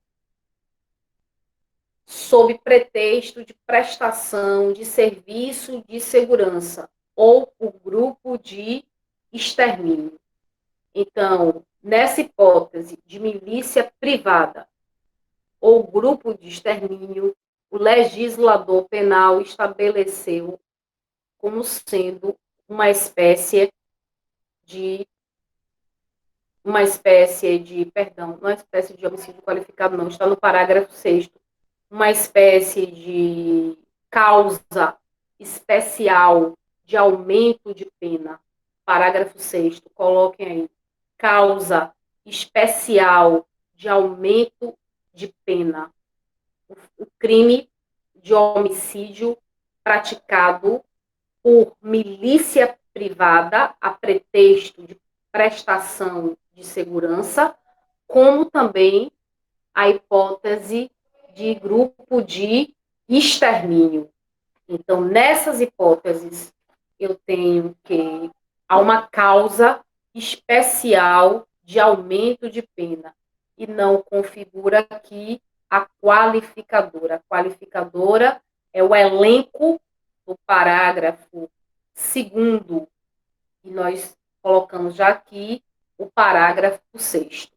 sob pretexto de prestação de serviço de segurança ou por grupo de extermínio. Então, nessa hipótese de milícia privada ou grupo de extermínio, o legislador penal estabeleceu como sendo uma espécie perdão, não é uma espécie de homicídio qualificado, não, está no parágrafo 6º, uma espécie de causa especial de aumento de pena. Parágrafo 6º, coloquem aí, causa especial de aumento de pena. O crime de homicídio praticado por milícia privada a pretexto de prestação de segurança, como também a hipótese de grupo de extermínio. Então, nessas hipóteses, eu tenho que há uma causa especial de aumento de pena e não configura aqui a qualificadora. A qualificadora é o elenco do parágrafo 2º, e nós colocamos já aqui o parágrafo 6º.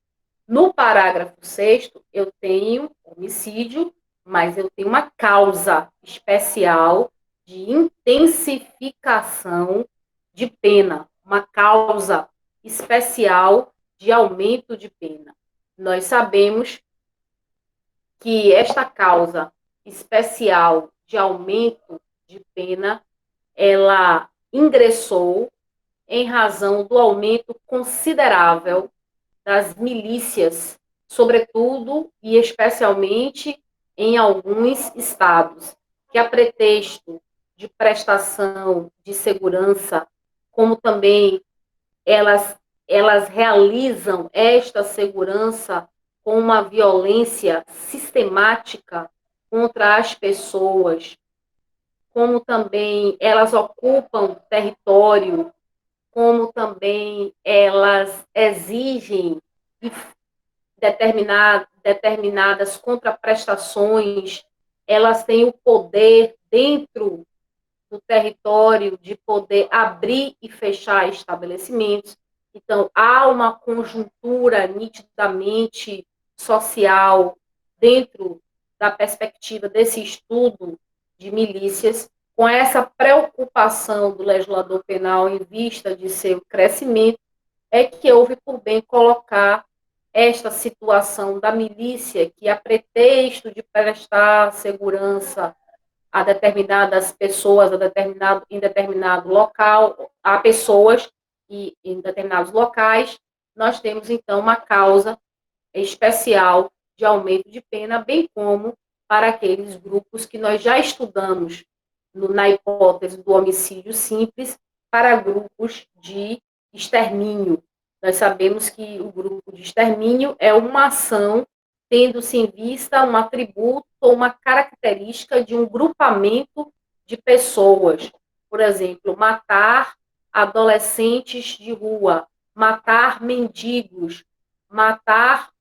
No parágrafo 6º, eu tenho homicídio, mas eu tenho uma causa especial de intensificação de pena, uma causa especial de aumento de pena. Nós sabemos que esta causa especial de aumento de pena, ela ingressou em razão do aumento considerável das milícias, sobretudo e especialmente em alguns estados, que a pretexto de prestação de segurança, como também elas realizam esta segurança com uma violência sistemática contra as pessoas, como também elas ocupam território, como também elas exigem determinadas contraprestações, elas têm o poder dentro do território de poder abrir e fechar estabelecimentos. Então, há uma conjuntura nitidamente social dentro da perspectiva desse estudo de milícias, com essa preocupação do legislador penal em vista de seu crescimento, é que houve por bem colocar esta situação da milícia, que a pretexto de prestar segurança a determinadas pessoas, em determinado local, a pessoas e em determinados locais, nós temos, então, uma causa especial de aumento de pena, bem como para aqueles grupos que nós já estudamos na hipótese do homicídio simples, para grupos de extermínio. Nós sabemos que o grupo de extermínio é uma ação tendo-se em vista um atributo ou uma característica de um grupamento de pessoas. Por exemplo, matar adolescentes de rua, matar mendigos, matar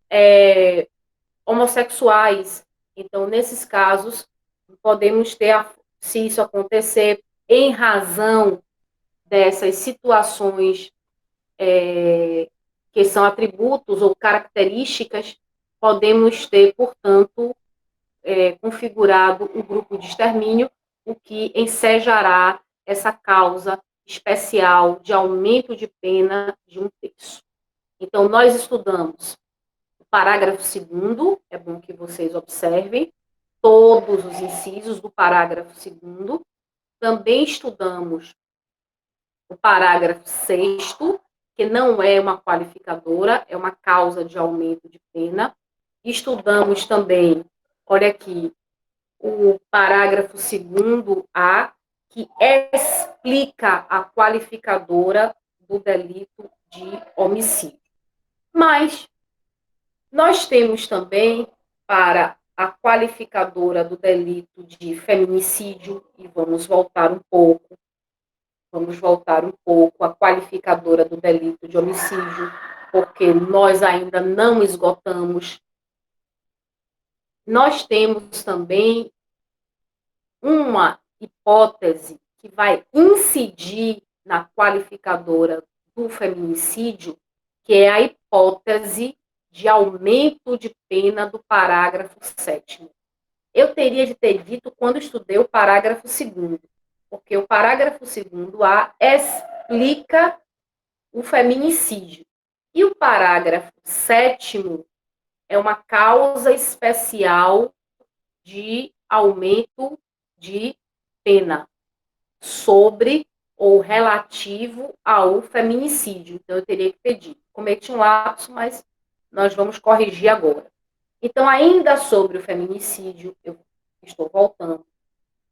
homossexuais. Então, nesses casos, podemos ter, se isso acontecer, em razão dessas situações que são atributos ou características, podemos ter, portanto, configurado o grupo de extermínio, o que ensejará essa causa especial de aumento de pena de 1/3. Então, nós estudamos o parágrafo 2º, é bom que vocês observem todos os incisos do parágrafo 2º. Também estudamos o parágrafo 6º, que não é uma qualificadora, é uma causa de aumento de pena. Estudamos também, olha aqui, o parágrafo 2º-A, que explica a qualificadora do delito de homicídio. Mas nós temos também, para a qualificadora do delito de feminicídio, e vamos voltar um pouco à qualificadora do delito de homicídio, porque nós ainda não esgotamos nós temos também uma hipótese que vai incidir na qualificadora do feminicídio, que é a hipótese de aumento de pena do parágrafo 7º. Eu teria de ter dito quando estudei o parágrafo 2º, porque o parágrafo 2º-A explica o feminicídio. E o parágrafo 7º é uma causa especial de aumento de pena sobre ou relativo ao feminicídio. Então, eu teria que pedir. Cometi um lapso, mas nós vamos corrigir agora. Então, ainda sobre o feminicídio, eu estou voltando,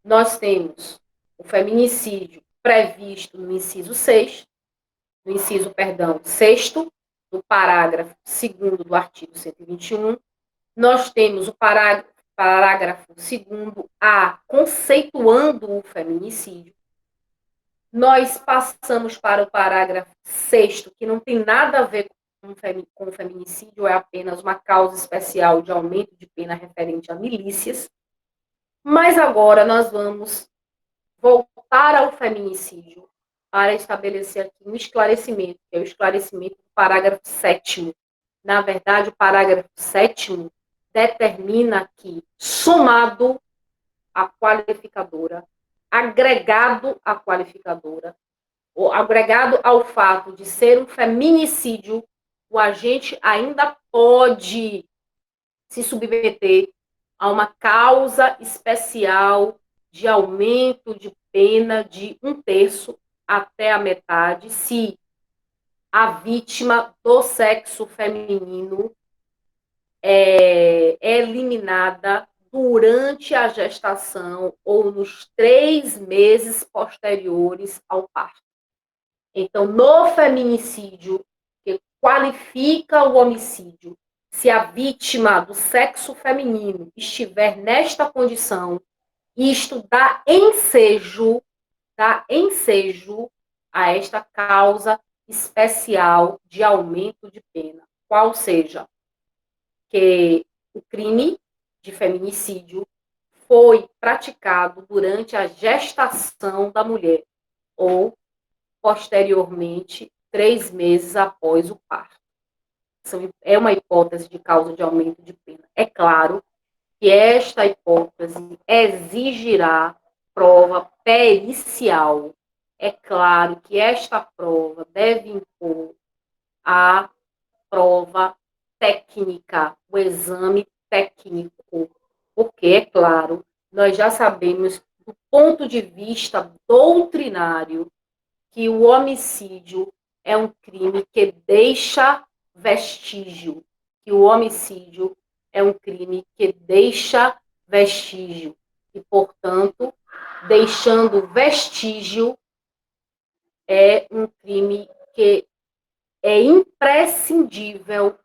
nós temos o feminicídio previsto no inciso 6, no inciso, perdão, 6º, do parágrafo 2º do artigo 121. Nós temos o parágrafo 2º-A, conceituando o feminicídio. Nós passamos para o parágrafo 6º, que não tem nada a ver com o feminicídio, é apenas uma causa especial de aumento de pena referente a milícias. Mas agora nós vamos voltar ao feminicídio para estabelecer aqui um esclarecimento, que é o esclarecimento do parágrafo 7º. Na verdade, o parágrafo 7º determina que, somado à qualificadora, agregado à qualificadora, ou agregado ao fato de ser um feminicídio, o agente ainda pode se submeter a uma causa especial de aumento de pena de 1/3 até a metade, se a vítima do sexo feminino é eliminada durante a gestação ou nos 3 meses posteriores ao parto. Então, no feminicídio, que qualifica o homicídio, se a vítima do sexo feminino estiver nesta condição, isto dá ensejo a esta causa especial de aumento de pena, qual seja que o crime de feminicídio foi praticado durante a gestação da mulher ou posteriormente 3 meses após o parto. É uma hipótese de causa de aumento de pena. É claro que esta hipótese exigirá prova pericial. É claro que esta prova deve impor a prova técnica, o exame técnico, porque, é claro, nós já sabemos, do ponto de vista doutrinário, que o homicídio é um crime que deixa vestígio, que o homicídio é um crime que deixa vestígio, e, portanto, deixando vestígio, é um crime que é imprescindível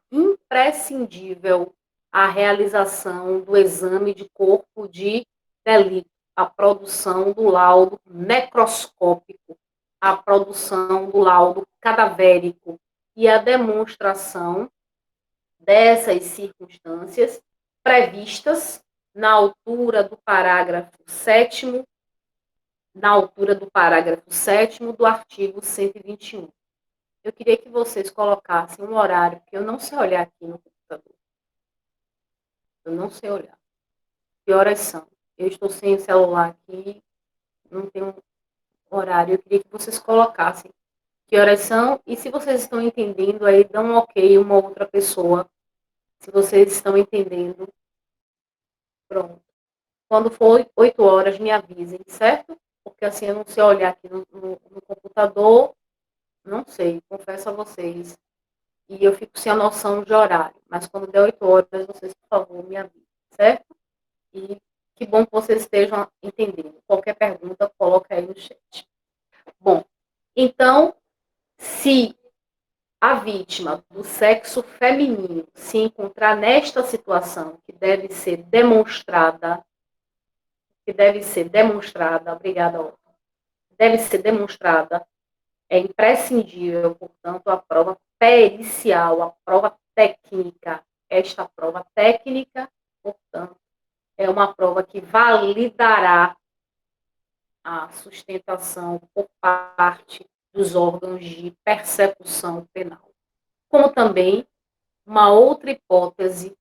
a realização do exame de corpo de delito, a produção do laudo necroscópico, a produção do laudo cadavérico e a demonstração dessas circunstâncias previstas na altura do parágrafo 7º, do artigo 121. Eu queria que vocês colocassem um horário, porque eu não sei olhar aqui no computador. Eu não sei olhar. Que horas são? Eu estou sem o celular aqui, não tenho horário. Eu queria que vocês colocassem que horas são, e se vocês estão entendendo, aí dão um ok uma outra pessoa. Se vocês estão entendendo, pronto. Quando for 8 horas, me avisem, certo? Porque assim eu não sei olhar aqui no computador, não sei, confesso a vocês. E eu fico sem a noção de horário. Mas quando der 8 horas, vocês, por favor, me avisem, certo? E que bom que vocês estejam entendendo. Qualquer pergunta, coloca aí no chat. Bom, então, se a vítima do sexo feminino se encontrar nesta situação que deve ser demonstrada, obrigada, Otto, deve ser demonstrada, é imprescindível, portanto, a prova pericial, a prova técnica. Esta prova técnica Portanto, é uma prova que validará a sustentação por parte dos órgãos de persecução penal. Como também uma outra hipótese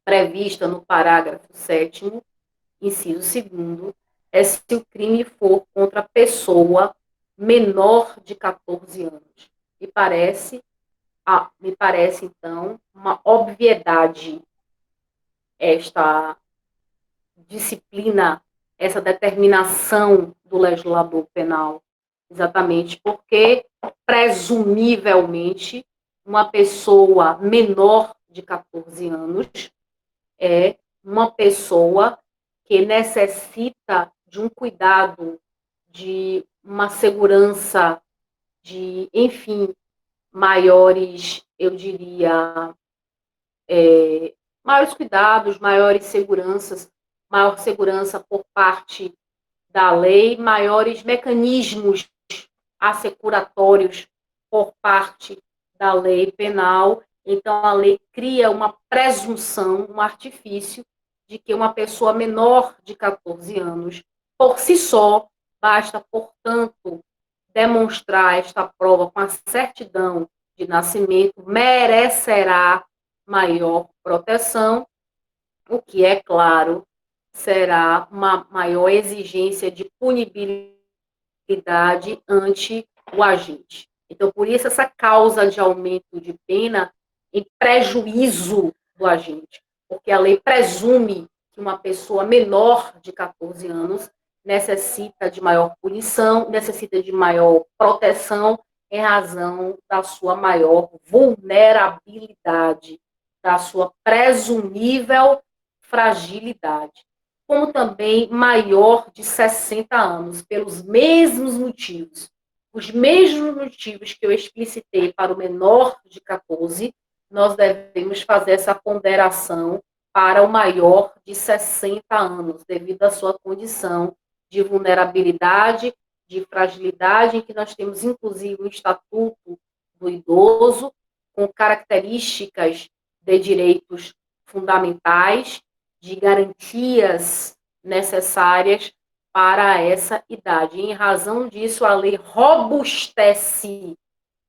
prevista no parágrafo 7º, inciso 2º, é se o crime for contra pessoa menor de 14 anos. Me parece, então, uma obviedade esta disciplina, essa determinação do legislador penal, exatamente porque, presumivelmente, uma pessoa menor de 14 anos é uma pessoa que necessita de um cuidado, de uma segurança, de, enfim, maiores, eu diria, maiores cuidados, maior segurança por parte da lei, maiores mecanismos assecuratórios por parte da lei penal. Então, a lei cria uma presunção, um artifício de que uma pessoa menor de 14 anos, por si só, basta, portanto, demonstrar esta prova com a certidão de nascimento, merecerá maior proteção, o que, é claro, será uma maior exigência de punibilidade ante o agente. Então, por isso, essa causa de aumento de pena em prejuízo do agente, porque a lei presume que uma pessoa menor de 14 anos necessita de maior punição, necessita de maior proteção em razão da sua maior vulnerabilidade, da sua presumível fragilidade, como também maior de 60 anos, pelos mesmos motivos. Os mesmos motivos que eu explicitei para o menor de 14, nós devemos fazer essa ponderação para o maior de 60 anos, devido à sua condição de vulnerabilidade, de fragilidade, em que nós temos, inclusive, o Estatuto do Idoso, com características de direitos fundamentais, de garantias necessárias para essa idade. Em razão disso, a lei robustece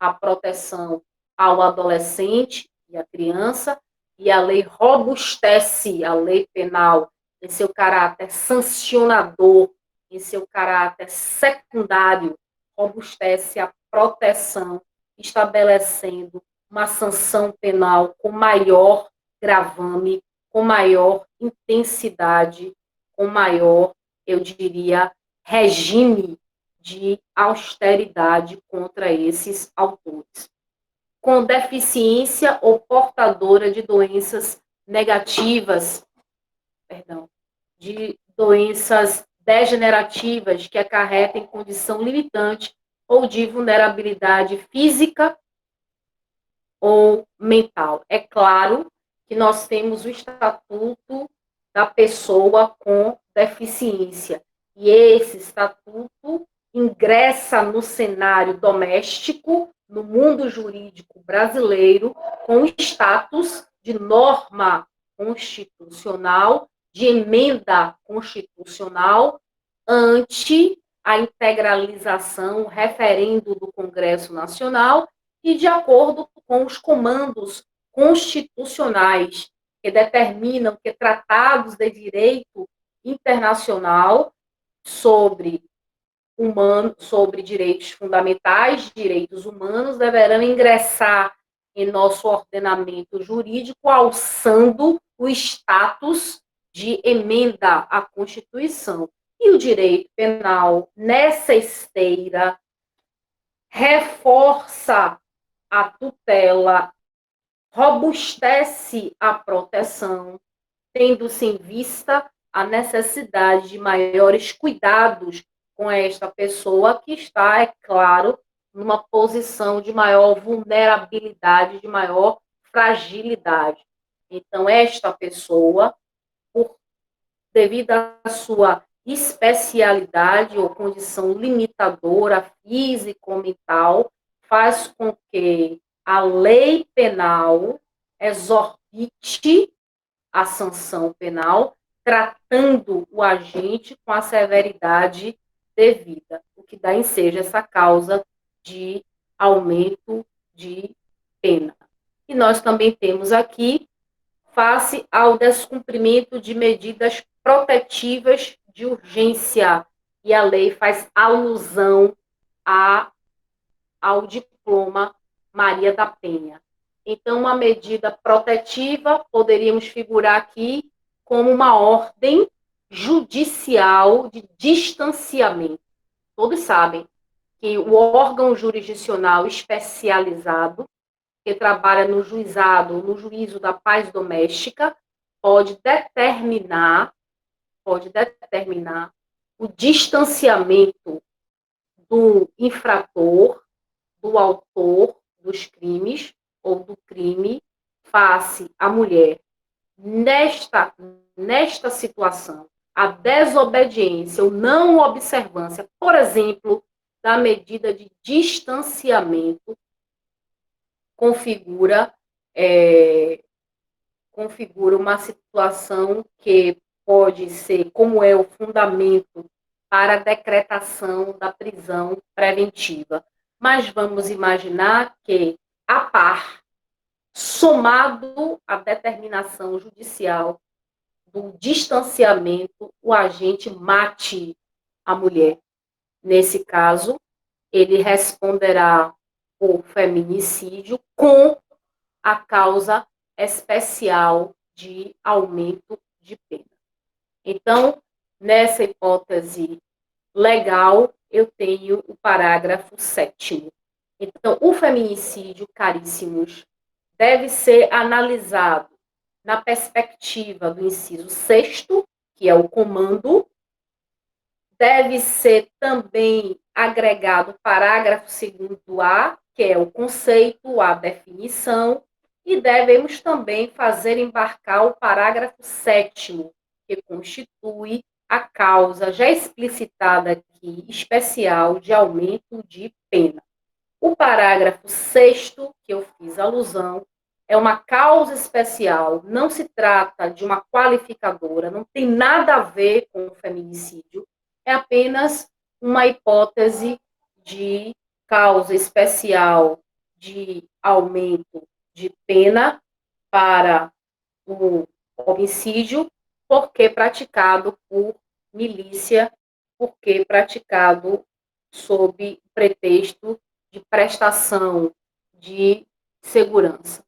a proteção ao adolescente e à criança, e a lei robustece a lei penal em seu caráter sancionador, em seu caráter secundário, robustece a proteção, estabelecendo uma sanção penal com maior gravame, com maior intensidade, com maior, eu diria, regime de austeridade contra esses autores. Com deficiência ou portadora de doenças negativas, de doenças degenerativas que acarretem condição limitante ou de vulnerabilidade física ou mental. É claro que nós temos o Estatuto da Pessoa com Deficiência, e esse estatuto ingressa no cenário doméstico, no mundo jurídico brasileiro, com status de norma constitucional, de emenda constitucional, ante a integralização, o referendo do Congresso Nacional, e de acordo com os comandos constitucionais que determinam que tratados de direito internacional sobre direitos fundamentais, direitos humanos, deverão ingressar em nosso ordenamento jurídico, alçando o status de emenda à Constituição. E o direito penal, nessa esteira, reforça a tutela, robustece a proteção, tendo-se em vista a necessidade de maiores cuidados com esta pessoa que está, é claro, numa posição de maior vulnerabilidade, de maior fragilidade. Então, esta pessoa, devido à sua especialidade ou condição limitadora físico-mental, faz com que a lei penal exorbite a sanção penal, tratando o agente com a severidade devida, o que dá ensejo essa causa de aumento de pena. E nós também temos aqui, face ao descumprimento de medidas protetivas de urgência, e a lei faz alusão ao diploma Maria da Penha. Então, uma medida protetiva, poderíamos figurar aqui como uma ordem judicial de distanciamento. Todos sabem que o órgão jurisdicional especializado, que trabalha no juizado, no juízo da paz doméstica, pode determinar o distanciamento do infrator, do autor dos crimes ou do crime face à mulher. Nesta situação, a desobediência ou não observância, por exemplo, da medida de distanciamento, configura uma situação que pode ser, como é o fundamento para a decretação da prisão preventiva. Mas vamos imaginar que, a par, somado à determinação judicial do distanciamento, o agente mate a mulher. Nesse caso, ele responderá por feminicídio com a causa especial de aumento de pena. Então, nessa hipótese legal, eu tenho o parágrafo 7º. Então, o feminicídio, caríssimos, deve ser analisado na perspectiva do inciso 6º, que é o comando, deve ser também agregado o parágrafo 2º-A, que é o conceito, a definição, e devemos também fazer embarcar o parágrafo 7º, que constitui a causa já explicitada aqui, especial de aumento de pena. O parágrafo 6º, que eu fiz alusão, é uma causa especial, não se trata de uma qualificadora, não tem nada a ver com o feminicídio, é apenas uma hipótese de causa especial de aumento de pena para o homicídio, porque praticado por milícia, porque praticado sob pretexto de prestação de segurança.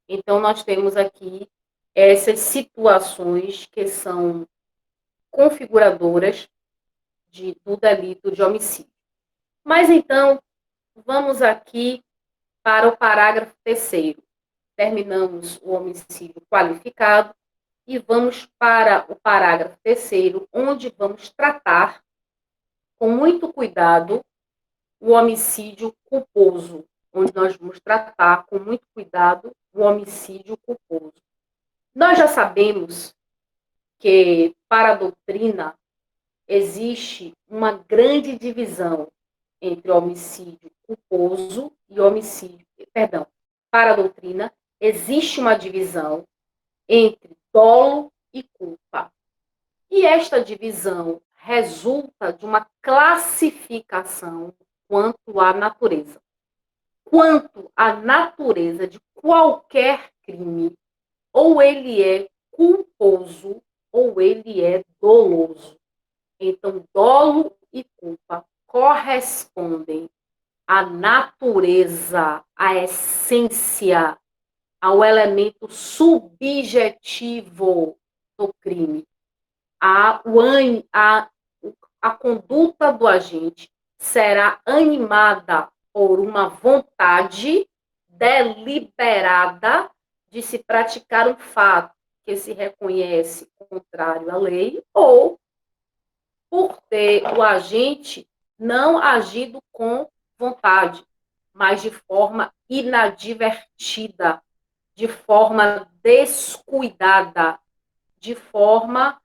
Então, nós temos aqui essas situações que são configuradoras do delito de homicídio. Mas, então, vamos aqui para o parágrafo 3º. Terminamos o homicídio qualificado e vamos para o parágrafo 3º, onde vamos tratar com muito cuidado o homicídio culposo, onde nós vamos tratar com muito cuidado o homicídio culposo. Nós já sabemos que, para a doutrina, existe uma grande divisão entre homicídio culposo e homicídio... Perdão, para a doutrina, existe uma divisão entre dolo e culpa. E esta divisão resulta de uma classificação quanto à natureza. Quanto à natureza de qualquer crime, ou ele é culposo, ou ele é doloso. Então, dolo e culpa correspondem à natureza, à essência, ao elemento subjetivo do crime. A conduta do agente será animada por uma vontade deliberada de se praticar um fato que se reconhece contrário à lei, ou por ter o agente não agido com vontade, mas de forma inadvertida, de forma descuidada, de forma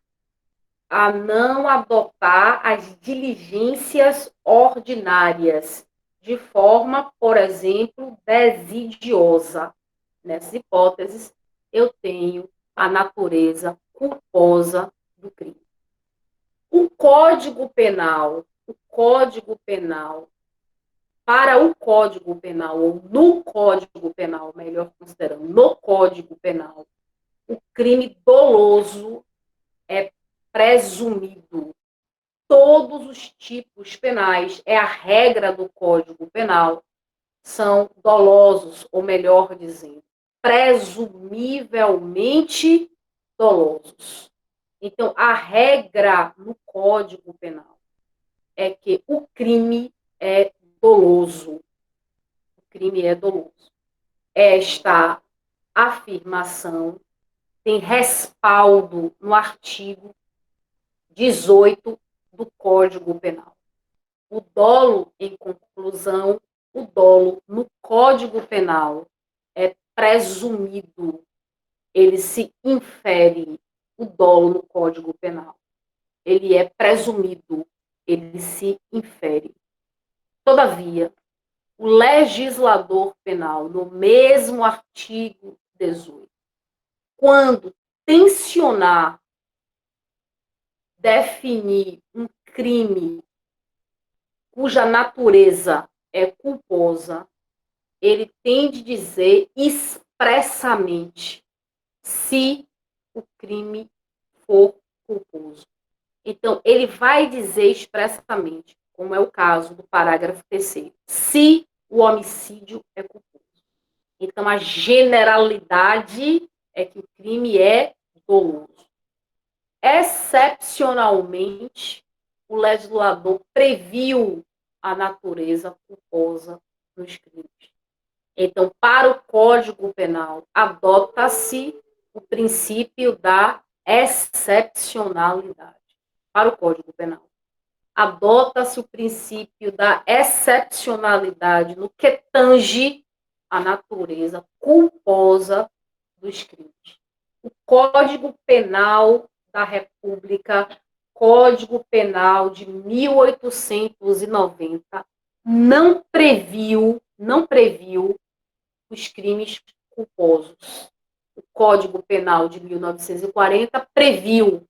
a não adotar as diligências ordinárias, de forma, por exemplo, desidiosa. Nessas hipóteses, eu tenho a natureza culposa do crime. O Código Penal, para o Código Penal, ou no Código Penal, melhor considerando, no Código Penal, o crime doloso é presumido. Todos os tipos penais, é a regra do Código Penal, são dolosos, ou melhor dizendo, presumivelmente dolosos. Então, a regra no Código Penal é que o crime é doloso. O crime é doloso. Esta afirmação tem respaldo no artigo 18 do Código Penal. O dolo, em conclusão, o dolo no Código Penal é presumido, ele se infere, o dolo no Código Penal. Ele é presumido, ele se infere. Todavia, o legislador penal, no mesmo artigo 18, quando tensionar definir um crime cuja natureza é culposa, ele tem de dizer expressamente se o crime for culposo. Então, ele vai dizer expressamente, como é o caso do parágrafo 3º, se o homicídio é culposo. Então, a generalidade é que o crime é doloso. Excepcionalmente, o legislador previu a natureza culposa dos crimes. Então, para o Código Penal, adota-se o princípio da excepcionalidade. Para o Código Penal, adota-se o princípio da excepcionalidade no que tange a natureza culposa dos crimes. O Código Penal da República, Código Penal de 1890, não previu os crimes culposos. O Código Penal de 1940 previu,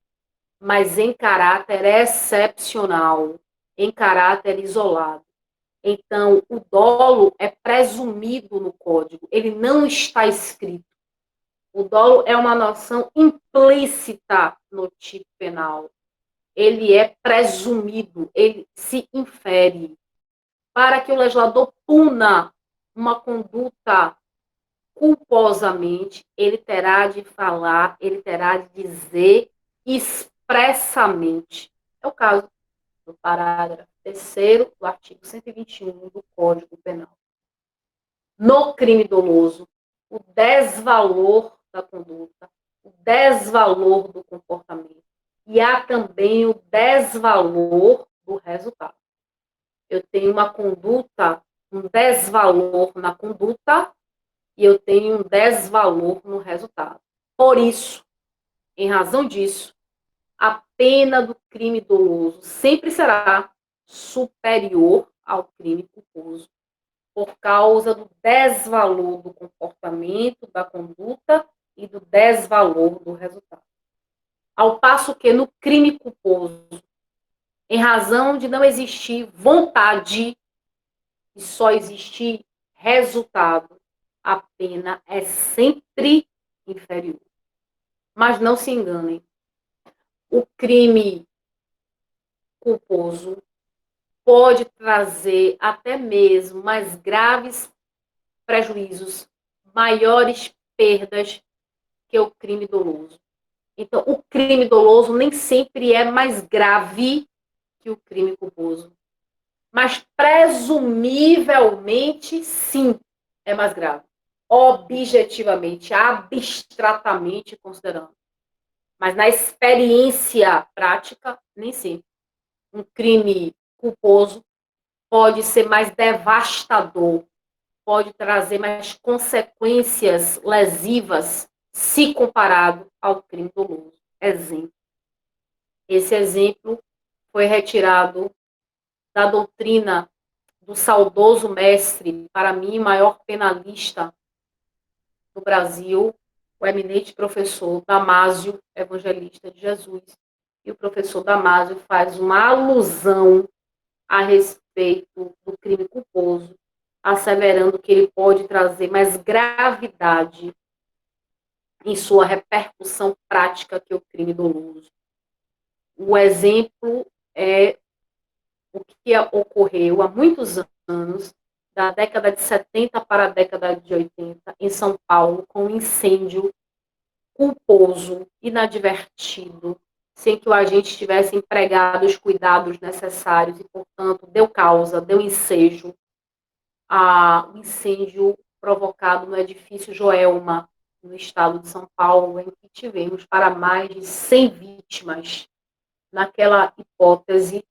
mas em caráter excepcional, em caráter isolado. Então, o dolo é presumido no Código, ele não está escrito. O dolo é uma noção implícita no tipo penal. Ele é presumido, ele se infere. Para que o legislador puna uma conduta culposamente, ele terá de falar, ele terá de dizer expressamente. É o caso do parágrafo 3º do artigo 121 do Código Penal. No crime doloso, o desvalor da conduta, o desvalor do comportamento, e há também o desvalor do resultado. Eu tenho uma conduta, um desvalor na conduta, e eu tenho um desvalor no resultado. Por isso, em razão disso, a pena do crime doloso sempre será superior ao crime culposo, por causa do desvalor do comportamento, da conduta e do desvalor do resultado. Ao passo que no crime culposo, em razão de não existir vontade e só existir resultado, a pena é sempre inferior. Mas não se enganem, o crime culposo pode trazer até mesmo mais graves prejuízos, maiores perdas que o crime doloso. Então, o crime doloso nem sempre é mais grave que o crime culposo. Mas, presumivelmente, sim, é mais grave. Objetivamente, abstratamente considerando. Mas na experiência prática, nem sempre. Um crime culposo pode ser mais devastador, pode trazer mais consequências lesivas se comparado ao crime doloso. Exemplo. Esse exemplo foi retirado da doutrina do saudoso mestre, para mim, maior penalista do Brasil, o eminente professor Damásio, evangelista de Jesus, e o professor Damásio faz uma alusão a respeito do crime culposo, asseverando que ele pode trazer mais gravidade em sua repercussão prática que o crime doloso. O exemplo é o que ocorreu há muitos anos, da década de 70 para a década de 80, em São Paulo, com um incêndio culposo, inadvertido, sem que o agente tivesse empregado os cuidados necessários e, portanto, deu causa, deu ensejo ao incêndio provocado no edifício Joelma, no estado de São Paulo, em que tivemos para mais de 100 vítimas. Naquela hipótese,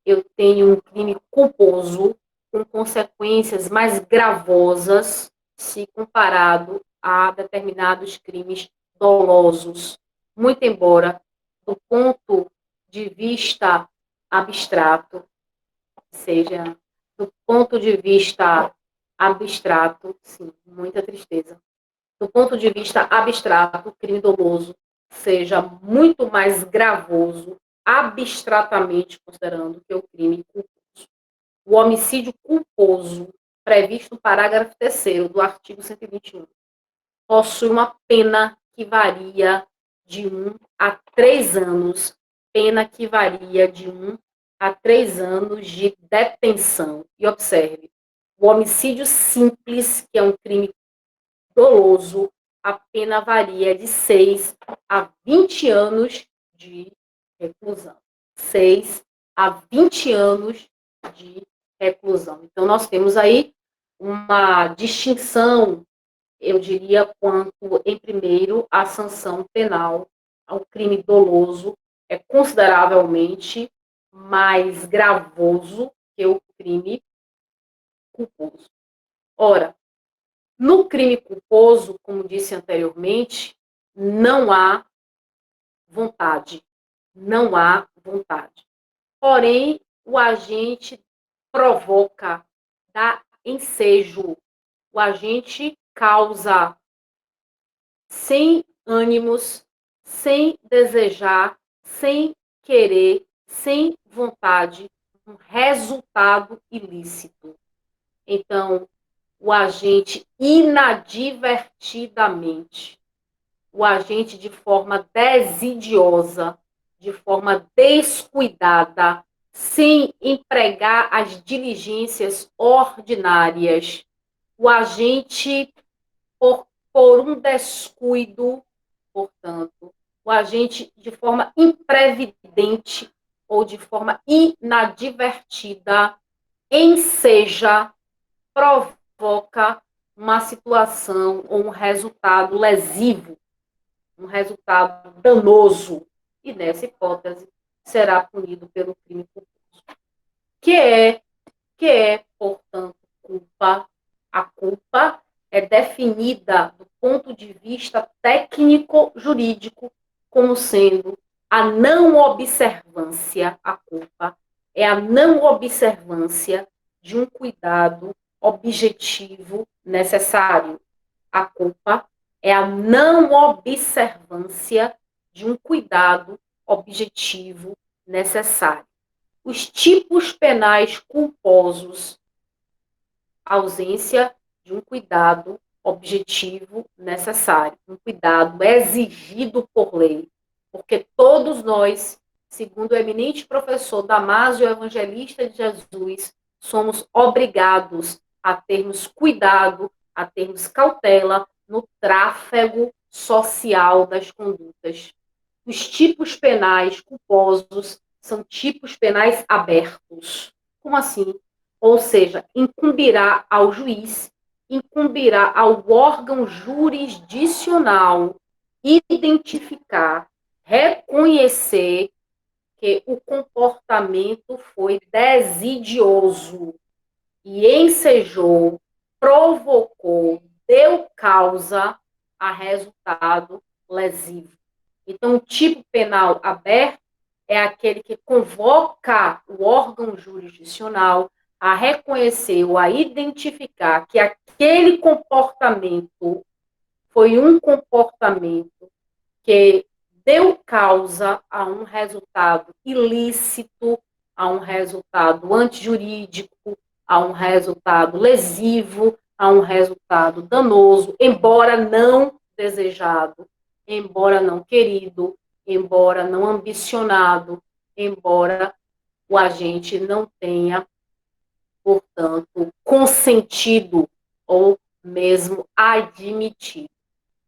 eu tenho um crime culposo com consequências mais gravosas se comparado a determinados crimes dolosos. Muito embora, do ponto de vista abstrato, seja do ponto de vista abstrato, sim, muita tristeza. Do ponto de vista abstrato, o crime doloso seja muito mais gravoso, abstratamente considerando, que o crime culposo. O homicídio culposo, previsto no parágrafo 3º do artigo 121, possui uma pena que varia de 1 a 3 anos, pena que varia de 1 a 3 anos de detenção. E observe, o homicídio simples, que é um crime doloso, a pena varia de 6 a 20 anos de reclusão. 6 a 20 anos de reclusão. Então, nós temos aí uma distinção, eu diria, quanto, em primeiro, a sanção penal ao crime doloso é consideravelmente mais gravoso que o crime culposo. Ora, no crime culposo, como disse anteriormente, não há vontade. Não há vontade. Porém, o agente provoca, dá ensejo. O agente causa sem ânimos, sem desejar, sem querer, sem vontade, um resultado ilícito. Então, o agente inadvertidamente, o agente de forma desidiosa, de forma descuidada, sem empregar as diligências ordinárias, o agente, por um descuido, portanto, o agente de forma imprevidente ou de forma inadvertida, enseja, provoca uma situação ou um resultado lesivo, um resultado danoso, e nessa hipótese será punido pelo crime culposo. Que é, portanto, culpa. A culpa é definida do ponto de vista técnico-jurídico como sendo a não observância, a culpa é a não observância de um cuidado objetivo necessário. A culpa é a não observância de um cuidado objetivo necessário. Os tipos penais culposos: ausência de um cuidado objetivo necessário, um cuidado exigido por lei, porque todos nós, segundo o eminente professor Damásio, evangelista de Jesus, somos obrigados a termos cuidado, a termos cautela no tráfego social das condutas. Os tipos penais culposos são tipos penais abertos. Como assim? Ou seja, incumbirá ao juiz, incumbirá ao órgão jurisdicional identificar, reconhecer que o comportamento foi desidioso e ensejou, provocou, deu causa a resultado lesivo. Então, o tipo penal aberto é aquele que convoca o órgão jurisdicional a reconhecer ou a identificar que aquele comportamento foi um comportamento que deu causa a um resultado ilícito, a um resultado antijurídico, a um resultado lesivo, a um resultado danoso, embora não desejado, embora não querido, embora não ambicionado, embora o agente não tenha, portanto, consentido ou mesmo admitido.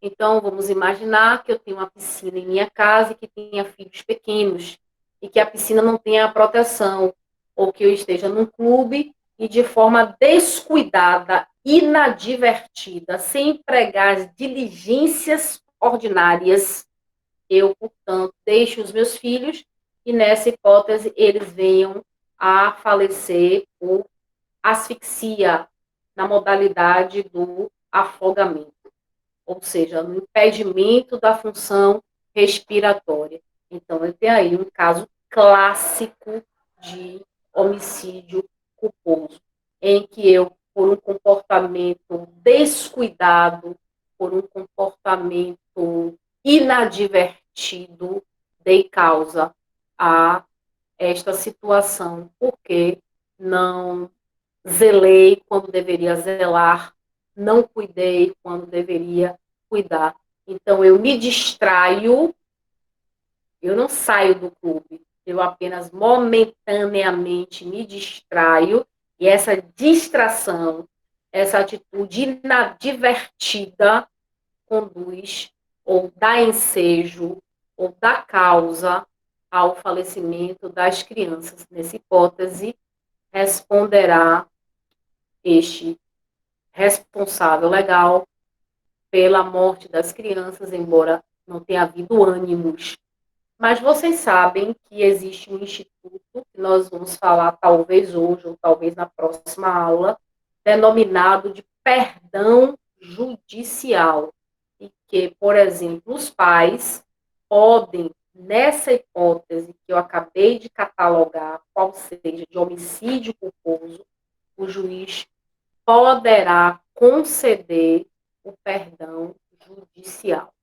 Então, vamos imaginar que eu tenho uma piscina em minha casa e que tenha filhos pequenos e que a piscina não tenha proteção, ou que eu esteja num clube e de forma descuidada, inadvertida, sem empregar as diligências ordinárias, eu, portanto, deixo os meus filhos e, nessa hipótese, eles venham a falecer por asfixia na modalidade do afogamento, ou seja, no impedimento da função respiratória. Então, eu tenho aí um caso clássico de homicídio culposo, em que eu, por um comportamento descuidado, por um comportamento inadvertido, dei causa a esta situação, porque não zelei quando deveria zelar, não cuidei quando deveria cuidar. Então, eu me distraio, eu não saio do clube, eu apenas momentaneamente me distraio, e essa distração, essa atitude inadvertida, conduz ou dá ensejo ou dá causa ao falecimento das crianças. Nessa hipótese, responderá este responsável legal pela morte das crianças, embora não tenha havido ânimos. Mas vocês sabem que existe um instituto, que nós vamos falar talvez hoje ou talvez na próxima aula, denominado de perdão judicial. E que, por exemplo, os pais podem, nessa hipótese que eu acabei de catalogar, qual seja de homicídio culposo, o juiz poderá conceder o perdão judicial.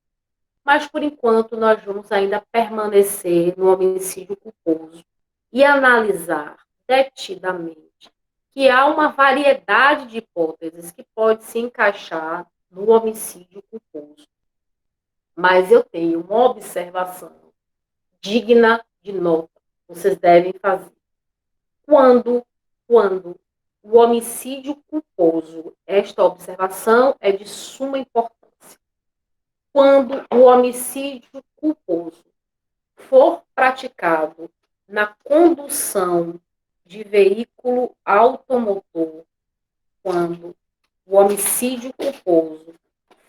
Mas, por enquanto, nós vamos ainda permanecer no homicídio culposo e analisar detidamente que há uma variedade de hipóteses que pode se encaixar no homicídio culposo. Mas eu tenho uma observação digna de nota. Vocês devem fazer. Quando o homicídio culposo, esta observação é de suma importância. Quando o homicídio culposo for praticado na condução de veículo automotor, quando o homicídio culposo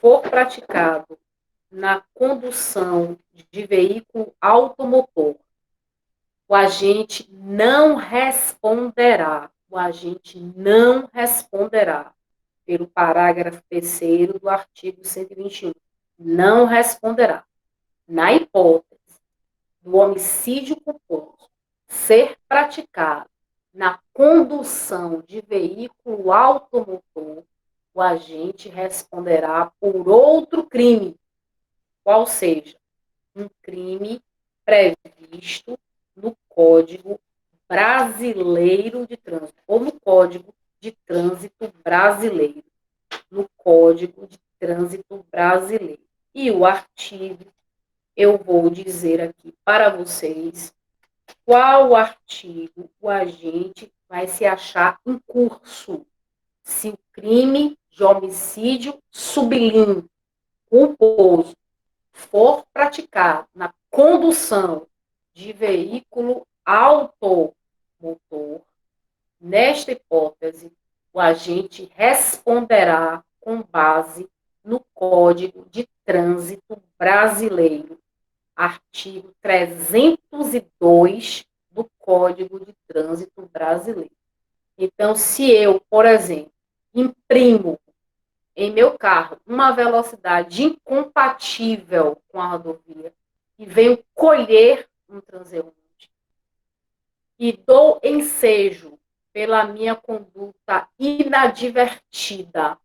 for praticado na condução de veículo automotor, o agente não responderá. O agente não responderá pelo parágrafo 3º do artigo 121. Não responderá. Na hipótese do homicídio culposo ser praticado na condução de veículo automotor, o agente responderá por outro crime, qual seja um crime previsto no Código Brasileiro de Trânsito, ou no Código de Trânsito Brasileiro. No Código de Trânsito Brasileiro. E o artigo, eu vou dizer aqui para vocês qual artigo o agente vai se achar em curso. Se o crime de homicídio sublime, culposo, for praticado na condução de veículo automotor, nesta hipótese, o agente responderá com base no Código de Trânsito Brasileiro, artigo 302 do Código de Trânsito Brasileiro. Então, se eu, por exemplo, imprimo em meu carro uma velocidade incompatível com a rodovia e venho colher um transeunte e dou ensejo pela minha conduta inadvertida,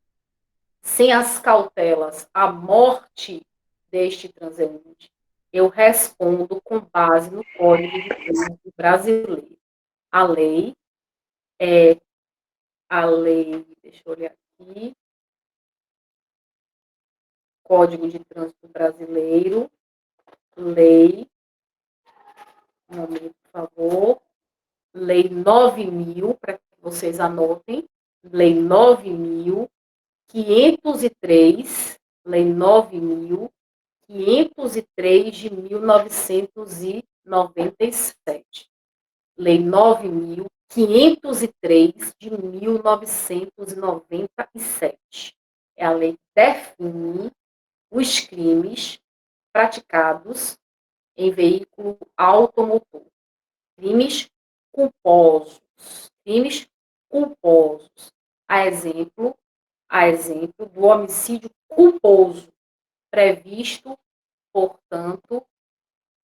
sem as cautelas, a morte deste transeunte, eu respondo com base no Código de Trânsito Brasileiro. A lei deixa eu olhar aqui, Código de Trânsito Brasileiro, lei, um momento, por favor, lei 9.000, para que vocês anotem, lei 9.503, lei 9.503 de 1997. Lei 9.503 de 1997. É a lei que define os crimes praticados em veículo automotor. Crimes culposos. Crimes culposos. A exemplo do homicídio culposo, previsto, portanto,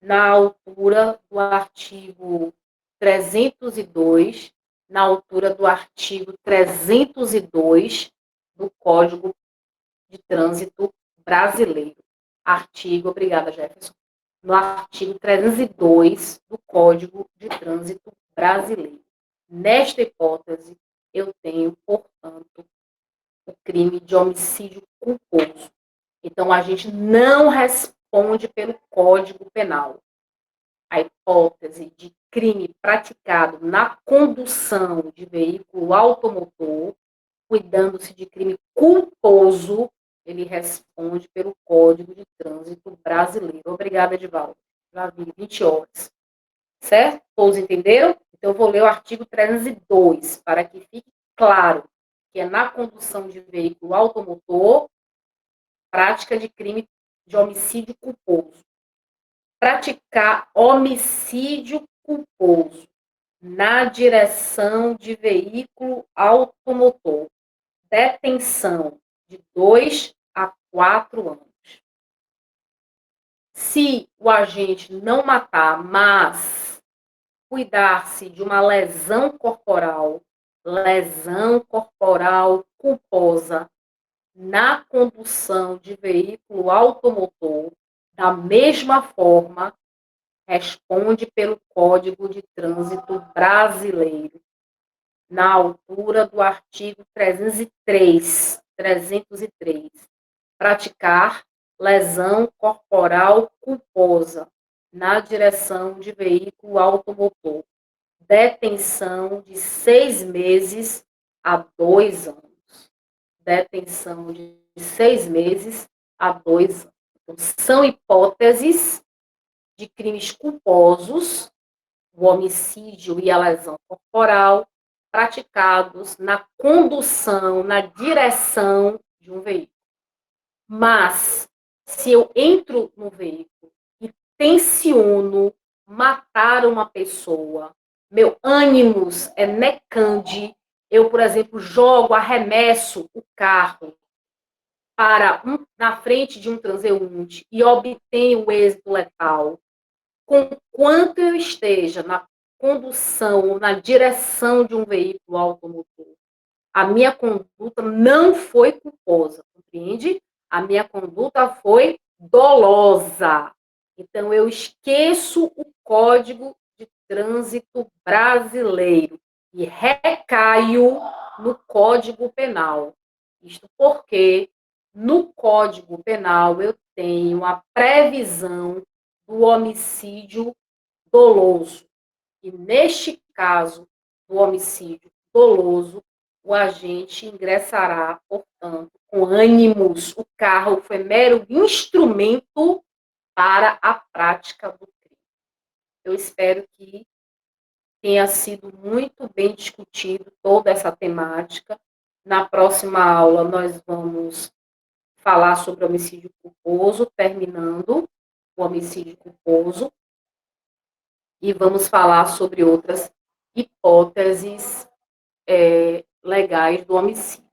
na altura do artigo 302, na altura do artigo 302 do Código de Trânsito Brasileiro. Obrigada, Jefferson. No artigo 302 do Código de Trânsito Brasileiro. Nesta hipótese, eu tenho, portanto, o crime de homicídio culposo. Então, a gente não responde pelo Código Penal. A hipótese de crime praticado na condução de veículo automotor, cuidando-se de crime culposo, ele responde pelo Código de Trânsito Brasileiro. Obrigada, Edivaldo. Já vi, 20 horas. Certo? Todos entenderam? Então, eu vou ler o artigo 302, para que fique claro que é na condução de veículo automotor, prática de crime de homicídio culposo. Praticar homicídio culposo na direção de veículo automotor. Detenção de 2 a 4 anos. Se o agente não matar, mas cuidar-se de uma lesão corporal culposa na condução de veículo automotor, da mesma forma, responde pelo Código de Trânsito Brasileiro, na altura do artigo 303, praticar lesão corporal culposa na direção de veículo automotor, detenção de 6 meses a 2 anos. Detenção de 6 meses a 2 anos. Então, são hipóteses de crimes culposos, o homicídio e a lesão corporal, praticados na condução, na direção de um veículo. Mas, se eu entro no veículo e tenciono matar uma pessoa, meu ânimos é necande, eu, por exemplo, arremesso o carro na frente de um transeunte e obtenho o êxito letal, conquanto eu esteja na condução ou na direção de um veículo automotor, a minha conduta não foi culposa, compreende? A minha conduta foi dolosa. Então, eu esqueço o Código de Trânsito Brasileiro e recaio no Código Penal. Isto porque no Código Penal eu tenho a previsão do homicídio doloso. E neste caso do homicídio doloso, o agente ingressará, portanto, com ânimos. O carro foi mero instrumento para a prática do crime. Eu espero que tenha sido muito bem discutido toda essa temática. Na próxima aula, nós vamos falar sobre homicídio culposo, terminando o homicídio culposo, e vamos falar sobre outras hipóteses legais do homicídio.